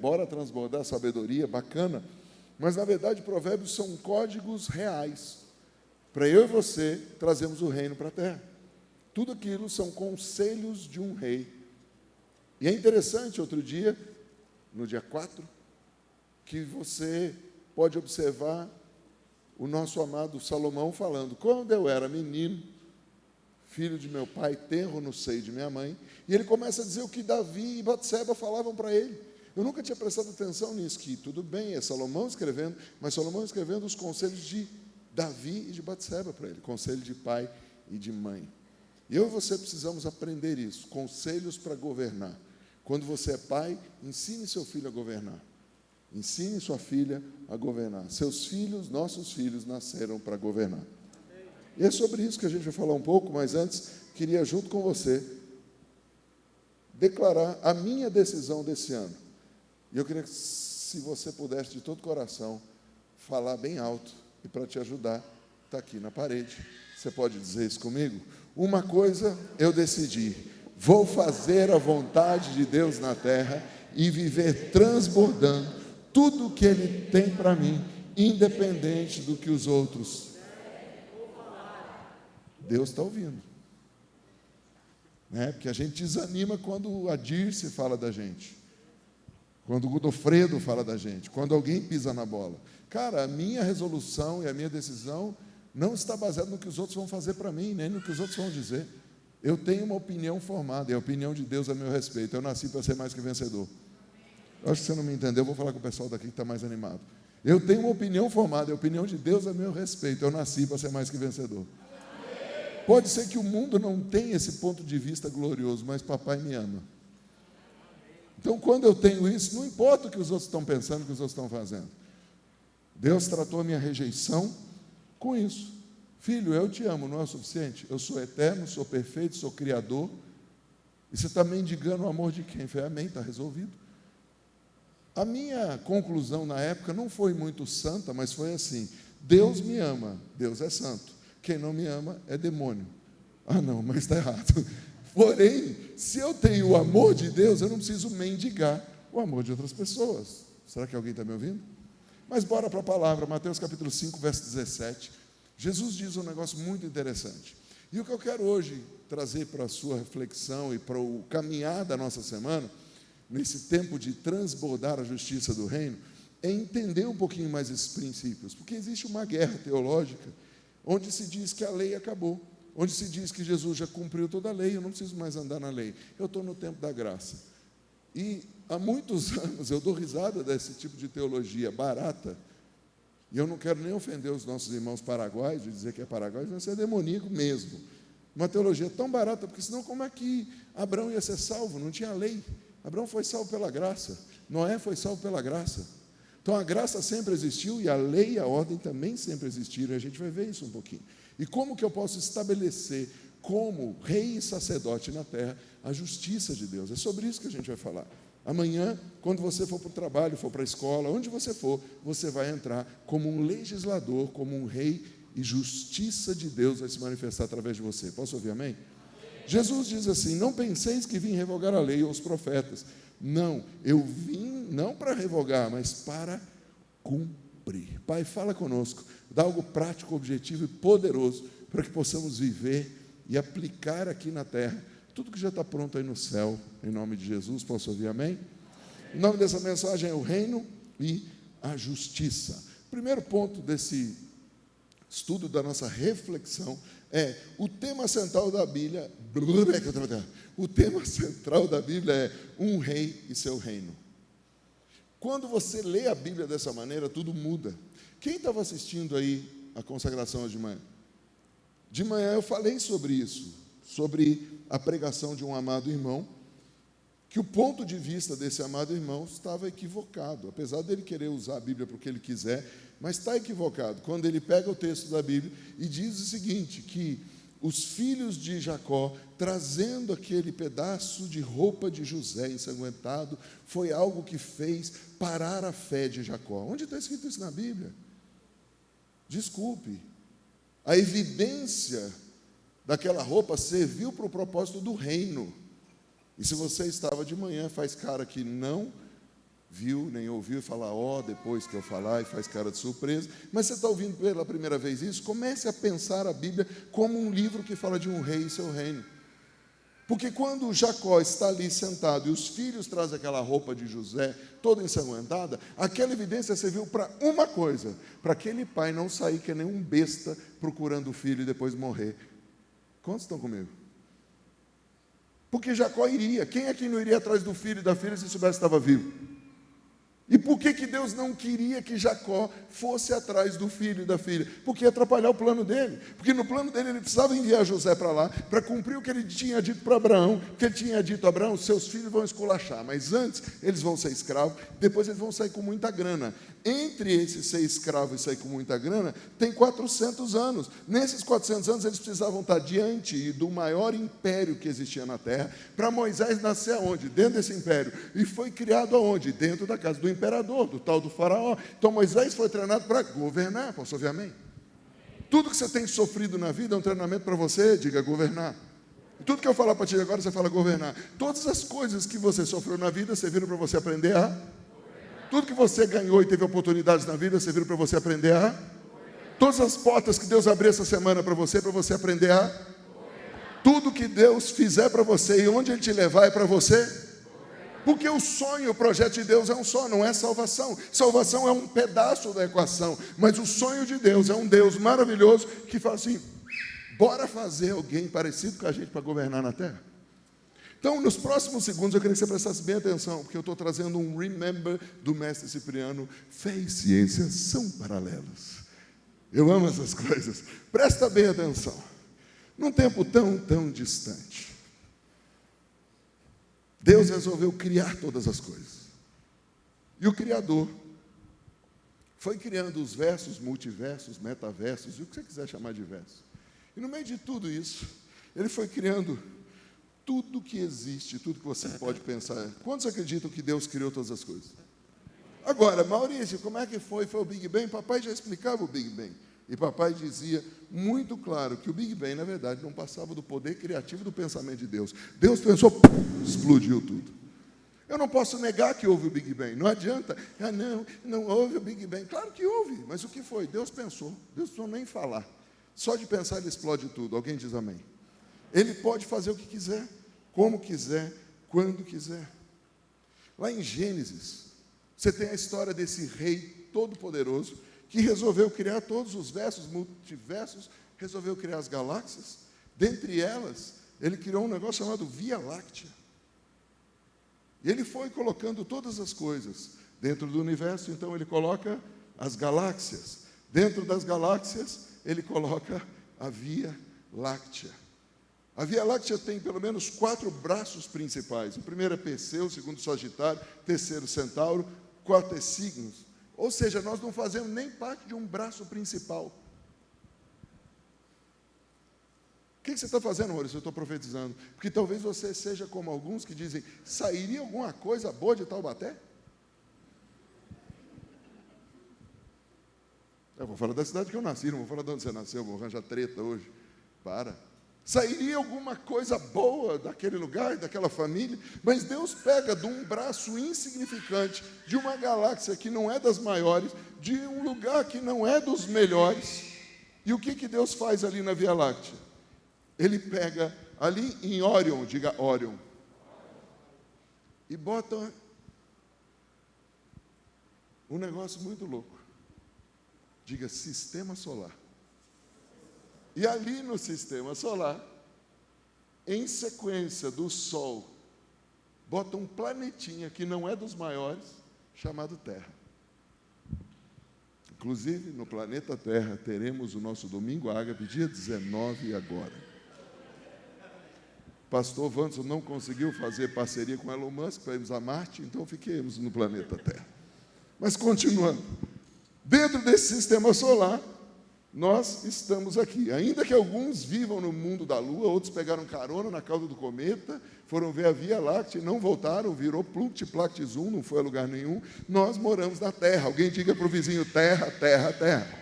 Bora transbordar sabedoria, bacana. Mas, na verdade, provérbios são códigos reais. Para eu e você trazermos o reino para a terra. Tudo aquilo são conselhos de um rei. E é interessante, outro dia, no dia 4, que você pode observar o nosso amado Salomão falando: quando eu era menino, filho de meu pai, tenro no seio de minha mãe, e ele começa a dizer o que Davi e Batseba falavam para ele. Eu nunca tinha prestado atenção nisso, que tudo bem, é Salomão escrevendo, mas Salomão escrevendo os conselhos de Davi e de Batseba para ele, conselho de pai e de mãe. E eu e você precisamos aprender isso, conselhos para governar. Quando você é pai, ensine seu filho a governar. Ensine sua filha a governar. Seus filhos, nossos filhos, nasceram para governar. E é sobre isso que a gente vai falar um pouco, mas antes, queria, junto com você, declarar a minha decisão desse ano. E eu queria que, se você pudesse, de todo coração, falar bem alto, e para te ajudar, está aqui na parede. Você pode dizer isso comigo? Uma coisa eu decidi: vou fazer a vontade de Deus na terra e viver transbordando tudo o que Ele tem para mim, independente do que os outros. Deus está ouvindo. Porque a gente desanima quando a Dirce fala da gente, quando o Godofredo fala da gente, quando alguém pisa na bola. Cara, a minha resolução e a minha decisão não está baseada no que os outros vão fazer para mim, nem no que os outros vão dizer. Eu tenho uma opinião formada, e a opinião de Deus é a meu respeito. Eu nasci para ser mais que vencedor. Eu acho que você não me entendeu, eu vou falar com o pessoal daqui que está mais animado. Eu tenho uma opinião formada, a opinião de Deus é a meu respeito. Eu nasci para ser mais que vencedor. Pode ser que o mundo não tenha esse ponto de vista glorioso, mas papai me ama. Então, quando eu tenho isso, não importa o que os outros estão pensando, o que os outros estão fazendo. Deus tratou a minha rejeição com isso. Filho, eu te amo, não é o suficiente? Eu sou eterno, sou perfeito, sou criador. E você está mendigando o amor de quem? Falei, amém, está resolvido. A minha conclusão na época não foi muito santa, mas foi assim: Deus me ama, Deus é santo. Quem não me ama é demônio. Ah, não, mas está errado. Porém, se eu tenho o amor de Deus, eu não preciso mendigar o amor de outras pessoas. Será que alguém está me ouvindo? Mas bora para a palavra, Mateus capítulo 5, verso 17. Jesus diz um negócio muito interessante. E o que eu quero hoje trazer para a sua reflexão e para o caminhar da nossa semana, nesse tempo de transbordar a justiça do reino, é entender um pouquinho mais esses princípios. Porque existe uma guerra teológica onde se diz que a lei acabou, onde se diz que Jesus já cumpriu toda a lei, eu não preciso mais andar na lei, eu estou no tempo da graça. E há muitos anos eu dou risada desse tipo de teologia barata, e eu não quero nem ofender os nossos irmãos paraguaios, de dizer que é paraguaio, mas é demoníaco mesmo. Uma teologia tão barata, porque senão como é que Abraão ia ser salvo? Não tinha lei. Abraão foi salvo pela graça, Noé foi salvo pela graça. Então a graça sempre existiu e a lei e a ordem também sempre existiram, e a gente vai ver isso um pouquinho. E como que eu posso estabelecer, como rei e sacerdote na terra, a justiça de Deus? É sobre isso que a gente vai falar. Amanhã, quando você for para o trabalho, for para a escola, onde você for, você vai entrar como um legislador, como um rei, e justiça de Deus vai se manifestar através de você. Posso ouvir amém? Jesus diz assim: não penseis que vim revogar a lei ou os profetas. Não, eu vim não para revogar, mas para cumprir. Pai, fala conosco, dá algo prático, objetivo e poderoso, para que possamos viver e aplicar aqui na terra tudo que já está pronto aí no céu, em nome de Jesus. Posso ouvir amém? O nome dessa mensagem é o reino e a justiça. Primeiro ponto desse estudo, da nossa reflexão, é o tema central da Bíblia. O tema central da Bíblia é um rei e seu reino. Quando você lê a Bíblia dessa maneira, tudo muda. Quem estava assistindo aí a consagração hoje de manhã? De manhã eu falei sobre isso, sobre a pregação de um amado irmão, que o ponto de vista desse amado irmão estava equivocado, apesar dele querer usar a Bíblia para o que ele quiser, mas está equivocado, quando ele pega o texto da Bíblia e diz o seguinte, que os filhos de Jacó, trazendo aquele pedaço de roupa de José ensanguentado, foi algo que fez parar a fé de Jacó. Onde está escrito isso na Bíblia? Desculpe, a evidência daquela roupa serviu para o propósito do reino. E se você estava de manhã, faz cara que não viu, nem ouviu, e fala, depois que eu falar, e faz cara de surpresa. Mas você está ouvindo pela primeira vez isso? Comece a pensar a Bíblia como um livro que fala de um rei e seu reino. Porque quando Jacó está ali sentado e os filhos trazem aquela roupa de José toda ensanguentada, aquela evidência serviu para uma coisa, para aquele pai não sair que nem um besta procurando o filho e depois morrer. Quantos estão comigo? Porque Jacó iria. Quem é que não iria atrás do filho e da filha se soubesse que estava vivo? E por que Deus não queria que Jacó fosse atrás do filho e da filha? Porque ia atrapalhar o plano dele. Porque no plano dele ele precisava enviar José para lá, para cumprir o que ele tinha dito para Abraão, que ele tinha dito a Abraão, seus filhos vão esculachar, mas antes eles vão ser escravos, depois eles vão sair com muita grana. Entre esse ser escravo e sair com muita grana, tem 400 anos. Nesses 400 anos eles precisavam estar diante do maior império que existia na terra, para Moisés nascer aonde? Dentro desse império. E foi criado aonde? Dentro da casa do imperador, do tal do faraó. Então Moisés foi treinado para governar. Posso ouvir amém? Tudo que você tem sofrido na vida é um treinamento para você, diga governar. Tudo que eu falar para ti agora, você fala governar. Todas as coisas que você sofreu na vida, serviram para você aprender a... Tudo que você ganhou e teve oportunidades na vida, serviram para você aprender a... Todas as portas que Deus abriu essa semana para você aprender a... Tudo que Deus fizer para você e onde Ele te levar é para você... Porque o sonho, o projeto de Deus é um só, não é salvação. Salvação é um pedaço da equação, mas o sonho de Deus é um Deus maravilhoso que fala assim, bora fazer alguém parecido com a gente para governar na terra. Então, nos próximos segundos, eu queria que você prestasse bem atenção, porque eu estou trazendo um remember do mestre Cipriano. Fé e ciência são paralelos. Eu amo essas coisas. Presta bem atenção. Num tempo tão distante, Deus resolveu criar todas as coisas. E o Criador foi criando os versos, multiversos, metaversos, e o que você quiser chamar de verso. E no meio de tudo isso, Ele foi criando tudo que existe, tudo que você pode pensar. Quantos acreditam que Deus criou todas as coisas? Agora, Maurício, como é que foi? Foi o Big Bang? Papai já explicava o Big Bang. E papai dizia muito claro que o Big Bang, na verdade, não passava do poder criativo do pensamento de Deus. Deus pensou, explodiu tudo. Eu não posso negar que houve o Big Bang. Não adianta, não houve o Big Bang. Claro que houve, mas o que foi? Deus pensou. Deus não precisou nem falar. Só de pensar ele explode tudo. Alguém diz amém. Ele pode fazer o que quiser, como quiser, quando quiser. Lá em Gênesis, você tem a história desse rei todo-poderoso que resolveu criar todos os versos, multiversos, resolveu criar as galáxias. Dentre elas, ele criou um negócio chamado Via Láctea. E ele foi colocando todas as coisas dentro do universo, então ele coloca as galáxias. Dentro das galáxias, ele coloca a Via Láctea. A Via Láctea tem pelo menos 4 braços principais. O primeiro é Perseu, o segundo Sagitário, o terceiro Centauro, o quarto é Signos. Ou seja, nós não fazemos nem parte de um braço principal. O que você está fazendo, Maurício? Eu estou profetizando. Porque talvez você seja como alguns que dizem, sairia alguma coisa boa de Taubaté? Eu vou falar da cidade que eu nasci, não vou falar de onde você nasceu, vou arranjar treta hoje. Para. Sairia alguma coisa boa daquele lugar, daquela família, mas Deus pega de um braço insignificante, de uma galáxia que não é das maiores, de um lugar que não é dos melhores, e o que Deus faz ali na Via Láctea? Ele pega ali em Órion, diga Órion, e bota um negócio muito louco, diga Sistema Solar. E ali no Sistema Solar, em sequência do Sol, bota um planetinha que não é dos maiores, chamado Terra. Inclusive, no planeta Terra, teremos o nosso Domingo Ágape, dia 19 agora. Pastor Wanderson não conseguiu fazer parceria com Elon Musk para irmos a Marte, então fiquemos no planeta Terra. Mas continuando, dentro desse Sistema Solar, nós estamos aqui. Ainda que alguns vivam no mundo da Lua, outros pegaram carona na cauda do cometa, foram ver a Via Láctea e não voltaram, virou Pluct-Plact-Zum, não foi a lugar nenhum. Nós moramos na Terra. Alguém diga para o vizinho, terra, terra, terra.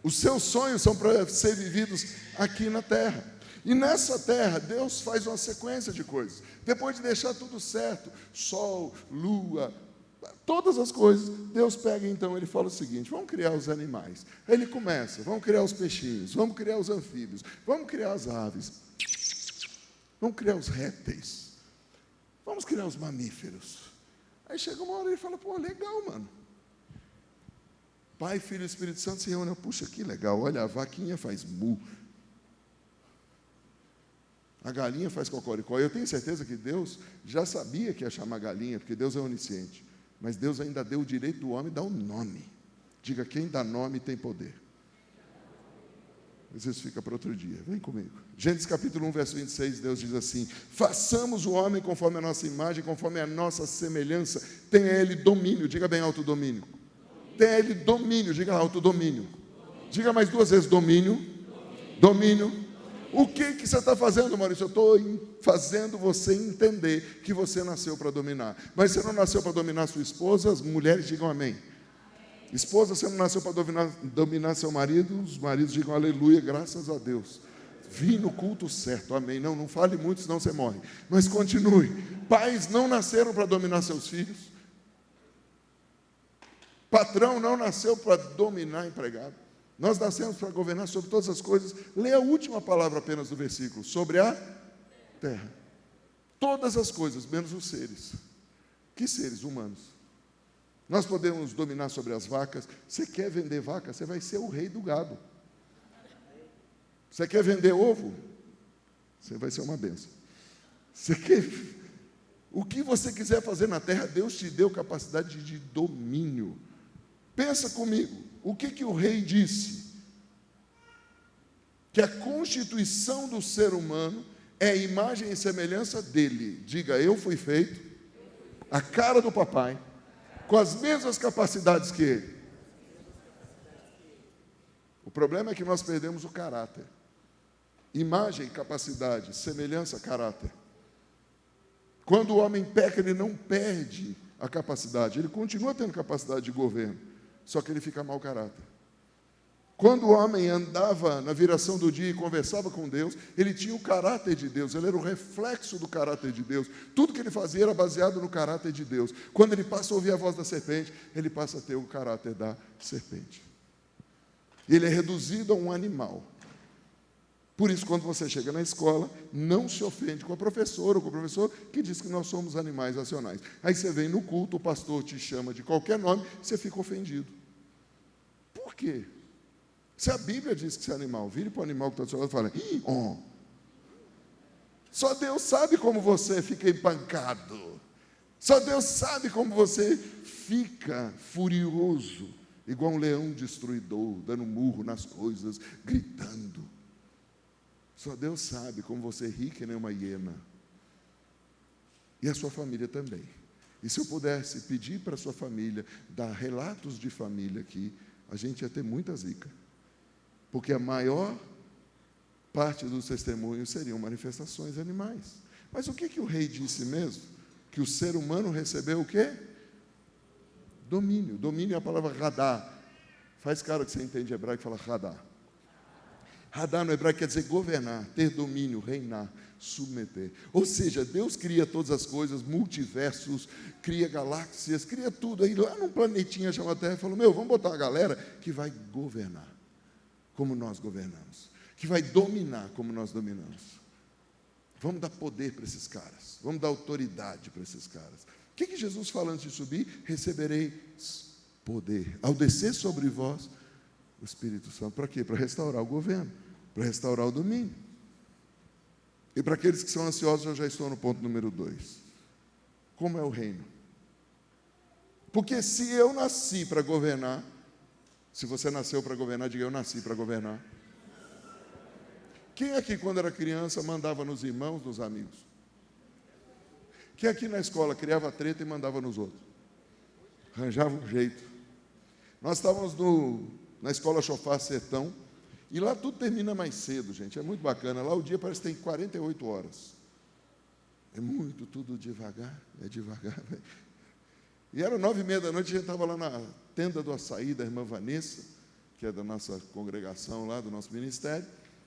Os seus sonhos são para ser vividos aqui na Terra. E nessa terra, Deus faz uma sequência de coisas. Depois de deixar tudo certo, Sol, Lua, todas as coisas. Deus pega então, ele fala o seguinte: vamos criar os animais. Aí ele começa, vamos criar os peixinhos, vamos criar os anfíbios, vamos criar as aves, vamos criar os répteis, vamos criar os mamíferos. Aí chega uma hora e ele fala: pô, legal, mano. Pai, Filho e Espírito Santo se reúnem. Puxa, que legal, olha, a vaquinha faz mu, a galinha faz cocoricó. Eu tenho certeza que Deus já sabia que ia chamar galinha, porque Deus é onisciente. Mas Deus ainda deu o direito do homem dar um nome. Diga, quem dá nome tem poder. Mas isso fica para outro dia. Vem comigo. Gênesis capítulo 1, verso 26, Deus diz assim: façamos o homem conforme a nossa imagem, conforme a nossa semelhança. Tenha ele domínio. Diga bem alto, domínio. Tenha ele domínio. Diga alto, domínio. Diga mais 2 vezes, domínio. Domínio. O que você está fazendo, Maurício? Eu estou fazendo você entender que você nasceu para dominar. Mas você não nasceu para dominar sua esposa? As mulheres digam amém. Esposa, você não nasceu para dominar seu marido? Os maridos digam aleluia, graças a Deus. Vim no culto certo, amém. Não fale muito, senão você morre. Mas continue. Pais não nasceram para dominar seus filhos. Patrão não nasceu para dominar empregado. Nós nascemos para governar sobre todas as coisas. Lê a última palavra apenas do versículo: sobre a terra. Todas as coisas, menos os seres. Que seres? Humanos. Nós podemos dominar sobre as vacas. Você quer vender vaca? Você vai ser o rei do gado. Você quer vender ovo? Você vai ser uma bênção. Você quer... O que você quiser fazer na terra, Deus te deu capacidade de domínio. Pensa comigo. O que o rei disse? Que a constituição do ser humano é a imagem e semelhança dele. Diga, eu fui feito a cara do papai, com as mesmas capacidades que ele. O problema é que nós perdemos o caráter. Imagem, capacidade, semelhança, caráter. Quando o homem peca, ele não perde a capacidade, ele continua tendo capacidade de governo, só que ele fica mau caráter. Quando o homem andava na viração do dia e conversava com Deus, ele tinha o caráter de Deus, ele era o reflexo do caráter de Deus. Tudo que ele fazia era baseado no caráter de Deus. Quando ele passa a ouvir a voz da serpente, ele passa a ter o caráter da serpente. Ele é reduzido a um animal. Por isso, quando você chega na escola, não se ofende com a professora ou com o professor que diz que nós somos animais racionais. Aí você vem no culto, o pastor te chama de qualquer nome, você fica ofendido. Por quê? Se a Bíblia diz que você é animal, vire para o animal que está do seu lado e fala: oh. Só Deus sabe como você fica empancado. Só Deus sabe como você fica furioso, igual um leão destruidor, dando murro nas coisas, gritando. Só Deus sabe como você ri que nem uma hiena. E a sua família também. E se eu pudesse pedir para a sua família, dar relatos de família aqui, a gente ia ter muita zica. Porque a maior parte dos testemunhos seriam manifestações animais. Mas o que o rei disse mesmo? Que o ser humano recebeu o quê? Domínio. Domínio é a palavra radá. Faz cara que você entende hebraico e fala radá. Radá no hebraico quer dizer governar, ter domínio, reinar, submeter. Ou seja, Deus cria todas as coisas, multiversos, cria galáxias, cria tudo. Aí lá num planetinha chamado Terra, falou: vamos botar uma galera que vai governar como nós governamos, que vai dominar como nós dominamos. Vamos dar poder para esses caras, vamos dar autoridade para esses caras. O que Jesus fala antes de subir? Recebereis poder. Ao descer sobre vós o Espírito Santo. Para quê? Para restaurar o governo, para restaurar o domínio. E para aqueles que são ansiosos, eu já estou no ponto número 2. Como é o reino? Porque se eu nasci para governar, se você nasceu para governar, diga: eu nasci para governar. Quem aqui, quando era criança, mandava nos irmãos, nos amigos? Quem aqui na escola criava treta e mandava nos outros? Arranjava um jeito. Nós estávamos na escola Chofar Sertão, e lá tudo termina mais cedo, gente, é muito bacana. Lá o dia parece que tem 48 horas. É muito, tudo devagar, é devagar. E era 9h30 da noite, a gente estava lá na tenda do açaí da irmã Vanessa, que é da nossa congregação lá, do nosso ministério,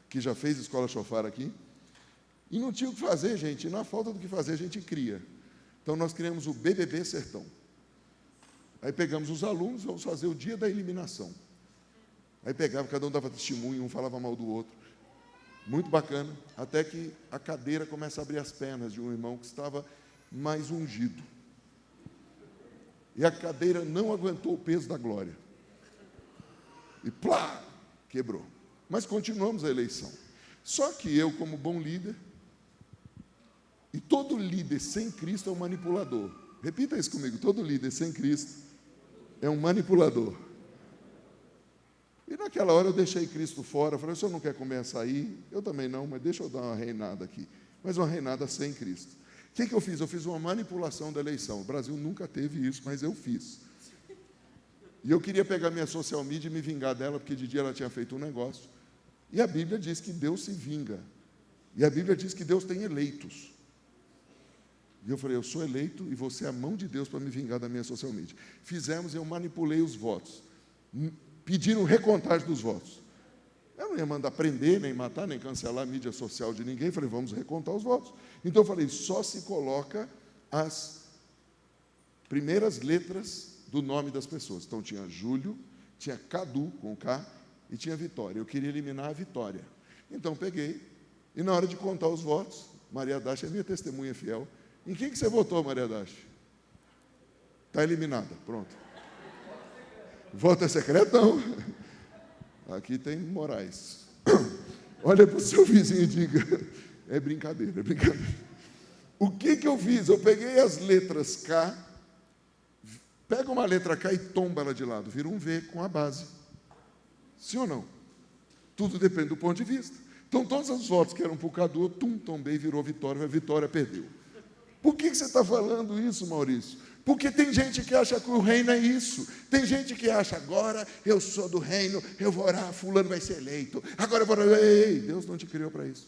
que já fez escola Chofar aqui, e não tinha o que fazer, gente, e na falta do que fazer a gente cria. Então nós criamos o BBB Sertão. Aí pegamos os alunos, vamos fazer o dia da eliminação. Aí pegava, cada um dava testemunho, um falava mal do outro. Muito bacana, até que a cadeira começa a abrir as pernas de um irmão que estava mais ungido. E a cadeira não aguentou o peso da glória. E plá, quebrou. Mas continuamos a eleição. Só que eu, como bom líder, e todo líder sem Cristo é um manipulador. Repita isso comigo, todo líder sem Cristo é um manipulador. E naquela hora eu deixei Cristo fora, falei, o senhor não quer comer açaí? Eu também não, mas deixa eu dar uma reinada aqui. Mas uma reinada sem Cristo. O que eu fiz? Eu fiz uma manipulação da eleição. O Brasil nunca teve isso, mas eu fiz. E eu queria pegar minha social media e me vingar dela, porque de dia ela tinha feito um negócio. E a Bíblia diz que Deus se vinga. E a Bíblia diz que Deus tem eleitos. E eu falei, eu sou eleito e você é a mão de Deus para me vingar da minha social media. Fizemos, eu manipulei os votos. Pediram recontagem dos votos. Eu não ia mandar prender, nem matar, nem cancelar a mídia social de ninguém. Falei, vamos recontar os votos. Então eu falei, só se coloca as primeiras letras do nome das pessoas. Então tinha Júlio, tinha Cadu, com K, e tinha Vitória. Eu queria eliminar a Vitória. Então peguei, e na hora de contar os votos, Maria Dacha é minha testemunha fiel. Em quem que você votou, Maria Dacha? Está eliminada, pronto. Voto é secreto? Não. Aqui tem Moraes. Olha para o seu vizinho e diga, é brincadeira, é brincadeira. O que eu fiz? Eu peguei as letras K, pega uma letra K e tomba ela de lado, vira um V com a base. Sim ou não? Tudo depende do ponto de vista. Então, todos os votos que eram para o Cadu, tombei, virou Vitória, a Vitória perdeu. Por que você está falando isso, Maurício? Porque tem gente que acha que o reino é isso. Tem gente que acha, agora eu sou do reino, eu vou orar, fulano vai ser eleito. Agora eu vou orar. Ei, Deus não te criou para isso.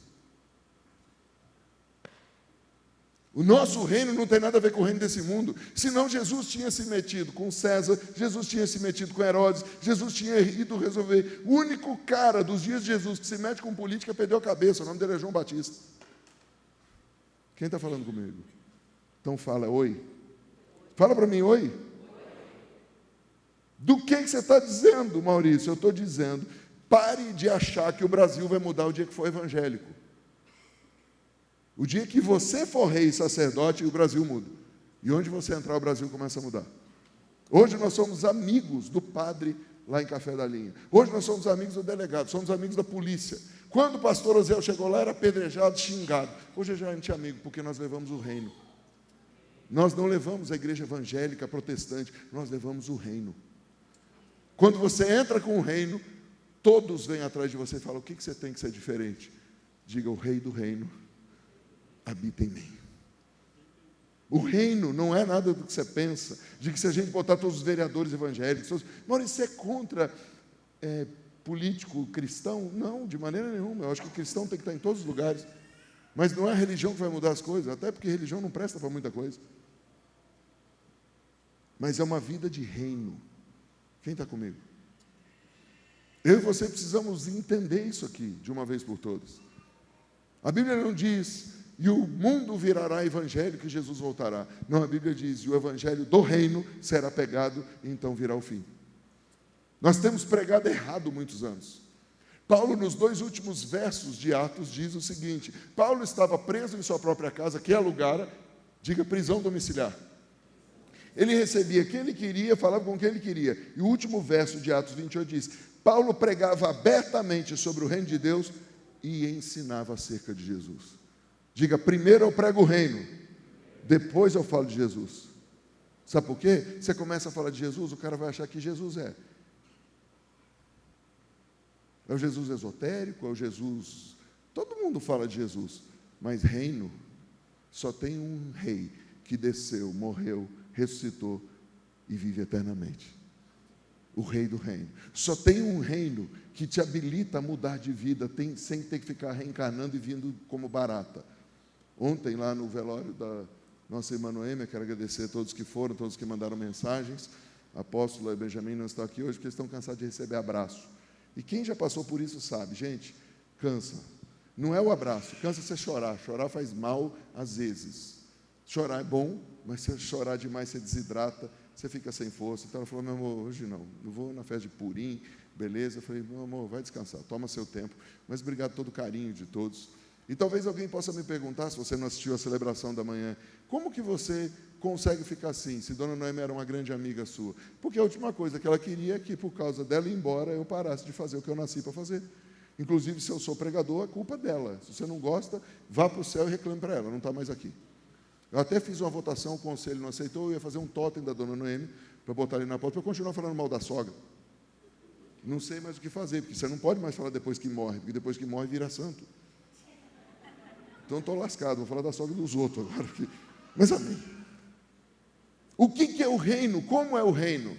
O nosso reino não tem nada a ver com o reino desse mundo. Senão Jesus tinha se metido com César, Jesus tinha se metido com Herodes, Jesus tinha ido resolver. O único cara dos dias de Jesus que se mete com política perdeu a cabeça. O nome dele é João Batista. Quem está falando comigo? Então fala, oi. Fala para mim, oi. Do que você está dizendo, Maurício? Eu estou dizendo, pare de achar que o Brasil vai mudar o dia que for evangélico. O dia que você for rei e sacerdote, o Brasil muda. E onde você entrar, o Brasil começa a mudar. Hoje nós somos amigos do padre lá em Café da Linha. Hoje nós somos amigos do delegado, somos amigos da polícia. Quando o pastor Oziel chegou lá, era apedrejado, xingado. Hoje já é anti-amigo, porque nós levamos o reino. Nós não levamos a igreja evangélica protestante, nós levamos o reino. Quando você entra com o reino, todos vêm atrás de você e falam, o que você tem que ser diferente? Diga, o rei do reino habita em mim. O reino não é nada do que você pensa, de que se a gente botar todos os vereadores evangélicos, Maurício, você é contra político cristão? Não, de maneira nenhuma. Eu acho que o cristão tem que estar em todos os lugares. Mas não é a religião que vai mudar as coisas, até porque a religião não presta para muita coisa. Mas é uma vida de reino. Quem está comigo? Eu e você precisamos entender isso aqui, de uma vez por todas. A Bíblia não diz, e o mundo virará evangélico e Jesus voltará. Não, a Bíblia diz, e o evangelho do reino será pegado e então virá o fim. Nós temos pregado errado muitos anos. Paulo, nos 2 últimos versos de Atos, diz o seguinte, Paulo estava preso em sua própria casa, que alugara, diga prisão domiciliar. Ele recebia quem ele queria, falava com quem ele queria. E o último verso de Atos 28 diz, Paulo pregava abertamente sobre o reino de Deus e ensinava acerca de Jesus. Diga, primeiro eu prego o reino, depois eu falo de Jesus. Sabe por quê? Você começa a falar de Jesus, o cara vai achar que Jesus é o Jesus esotérico, é o Jesus... Todo mundo fala de Jesus, mas reino, só tem um rei que desceu, morreu, ressuscitou e vive eternamente. O rei do reino. Só tem um reino que te habilita a mudar de vida, sem ter que ficar reencarnando e vindo como barata. Ontem, lá no velório da nossa irmã Noêmia, quero agradecer a todos que foram, todos que mandaram mensagens. A apóstola e Benjamin não estão aqui hoje porque estão cansados de receber abraço. E quem já passou por isso sabe, gente, cansa. Não é o abraço, cansa você chorar. Chorar faz mal às vezes. Chorar é bom, mas se chorar demais você desidrata, você fica sem força. Então ela falou, meu amor, hoje não vou na festa de Purim, beleza. Eu falei, meu amor, vai descansar, toma seu tempo, mas obrigado todo o carinho de todos. E talvez alguém possa me perguntar, se você não assistiu a celebração da manhã, como que você consegue ficar assim, se Dona Noemi era uma grande amiga sua? Porque a última coisa que ela queria é que, por causa dela ir embora, eu parasse de fazer o que eu nasci para fazer. Inclusive, se eu sou pregador, é culpa dela. Se você não gosta, vá para o céu e reclame para ela, não está mais aqui. Eu até fiz uma votação, o conselho não aceitou, eu ia fazer um totem da Dona Noemi, para botar ali na porta, para eu continuar falando mal da sogra. Não sei mais o que fazer, porque você não pode mais falar depois que morre, porque depois que morre vira santo. Então estou lascado, vou falar da sogra dos outros agora. Mas amém. O que é o reino? Como é o reino?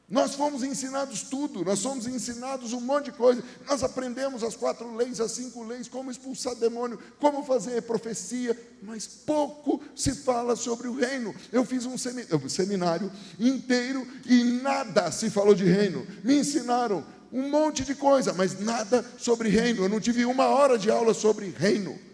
Nós fomos ensinados tudo, nós somos ensinados um monte de coisa. Nós aprendemos as 4 leis, as 5 leis, como expulsar demônio, como fazer profecia, mas pouco se fala sobre o reino. Eu fiz um seminário inteiro e nada se falou de reino. Me ensinaram um monte de coisa, mas nada sobre reino. Eu não tive 1 hora de aula sobre reino.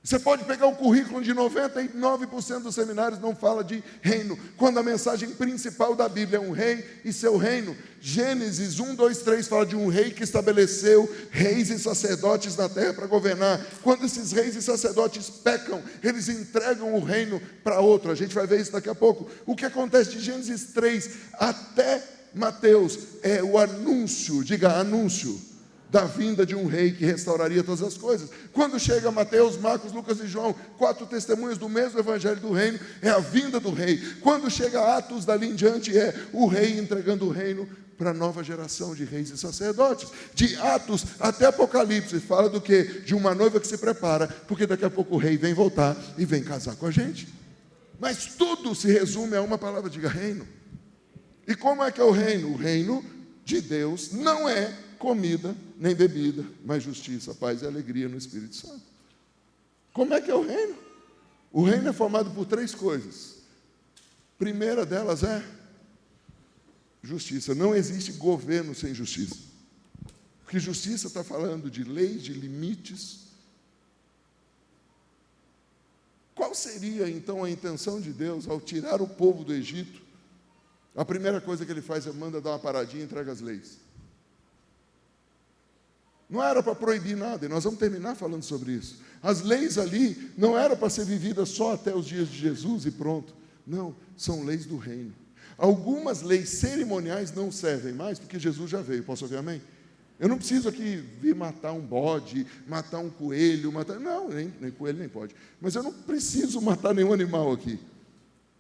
Você pode pegar o currículo de 99% dos seminários, não fala de reino, quando a mensagem principal da Bíblia é um rei e seu reino. Gênesis 1, 2, 3 fala de um rei que estabeleceu reis e sacerdotes na terra para governar. Quando esses reis e sacerdotes pecam, eles entregam o reino para outro. A gente vai ver isso daqui a pouco. O que acontece de Gênesis 3 até Mateus é o anúncio, diga anúncio, da vinda de um rei que restauraria todas as coisas. Quando chega Mateus, Marcos, Lucas e João, 4 testemunhas do mesmo evangelho do reino, é a vinda do rei. Quando chega Atos, dali em diante, é o rei entregando o reino para a nova geração de reis e sacerdotes. De Atos até Apocalipse, fala do quê? De uma noiva que se prepara, porque daqui a pouco o rei vem voltar e vem casar com a gente. Mas tudo se resume a uma palavra, diga reino. E como é que é o reino? O reino de Deus não é comida nem bebida, mas justiça, paz e alegria no Espírito Santo. Como é que é o reino? O reino é formado por 3 coisas. Primeira delas é justiça. Não existe governo sem justiça. Porque justiça está falando de leis, de limites. Qual seria então a intenção de Deus ao tirar o povo do Egito? A primeira coisa que ele faz é manda dar uma paradinha e entrega as leis. Não era para proibir nada, e nós vamos terminar falando sobre isso. As leis ali não eram para ser vividas só até os dias de Jesus e pronto. Não, são leis do reino. Algumas leis cerimoniais não servem mais, porque Jesus já veio. Posso ouvir amém? Eu não preciso aqui vir matar um bode, matar um coelho, não, nem coelho nem pode. Mas eu não preciso matar nenhum animal aqui.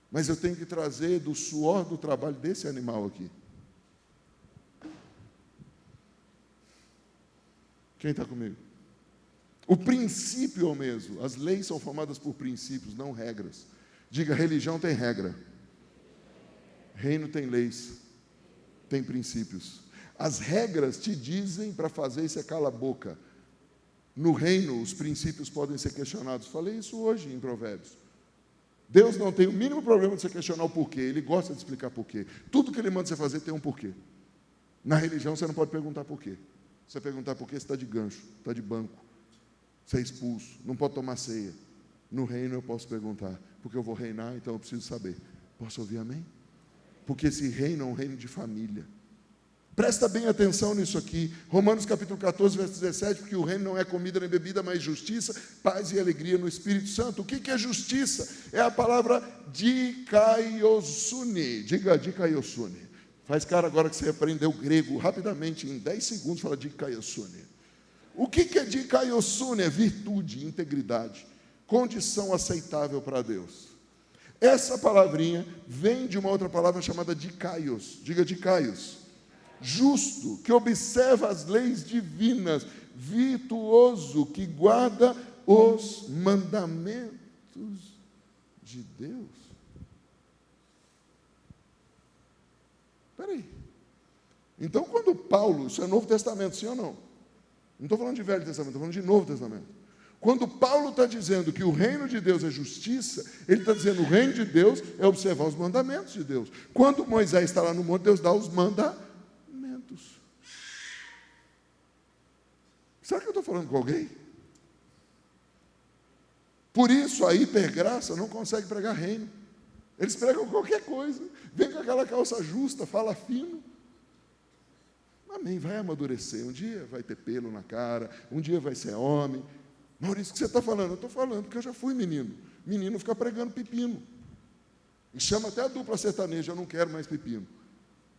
Mas eu tenho que trazer do suor do trabalho desse animal aqui. Quem está comigo? O princípio é o mesmo. As leis são formadas por princípios, não regras. Diga, religião tem regra. Reino tem leis. Tem princípios. As regras te dizem para fazer e você cala a boca. No reino, os princípios podem ser questionados. Falei isso hoje em Provérbios. Deus não tem o mínimo problema de você questionar o porquê. Ele gosta de explicar porquê. Tudo que Ele manda você fazer tem um porquê. Na religião, você não pode perguntar porquê. Você perguntar por que você está de gancho, está de banco, você é expulso, não pode tomar ceia. No reino eu posso perguntar, porque eu vou reinar, então eu preciso saber. Posso ouvir amém? Porque esse reino é um reino de família. Presta bem atenção nisso aqui. Romanos capítulo 14, verso 17, porque o reino não é comida nem bebida, mas justiça, paz e alegria no Espírito Santo. O que é justiça? É a palavra dikaiosune. Diga dikaiosune. Faz cara agora que você aprendeu grego rapidamente, em 10 segundos, fala dikaiosune. O que é dikaiosune? É virtude, integridade, condição aceitável para Deus. Essa palavrinha vem de uma outra palavra chamada dikaios. Diga dikaios. Justo, que observa as leis divinas, virtuoso, que guarda os mandamentos de Deus. Espera aí. Então, quando Paulo, isso é Novo Testamento, sim ou não? Não estou falando de Velho Testamento, estou falando de Novo Testamento. Quando Paulo está dizendo que o reino de Deus é justiça, ele está dizendo que o reino de Deus é observar os mandamentos de Deus. Quando Moisés está lá no monte, Deus dá os mandamentos. Será que eu estou falando com alguém? Por isso a hipergraça não consegue pregar reino. Eles pregam qualquer coisa. Vem com aquela calça justa, fala fino. Amém, vai amadurecer. Um dia vai ter pelo na cara, um dia vai ser homem. Maurício, o que você está falando? Eu estou falando porque eu já fui menino. Menino fica pregando pepino. E chama até a dupla sertaneja, eu não quero mais pepino.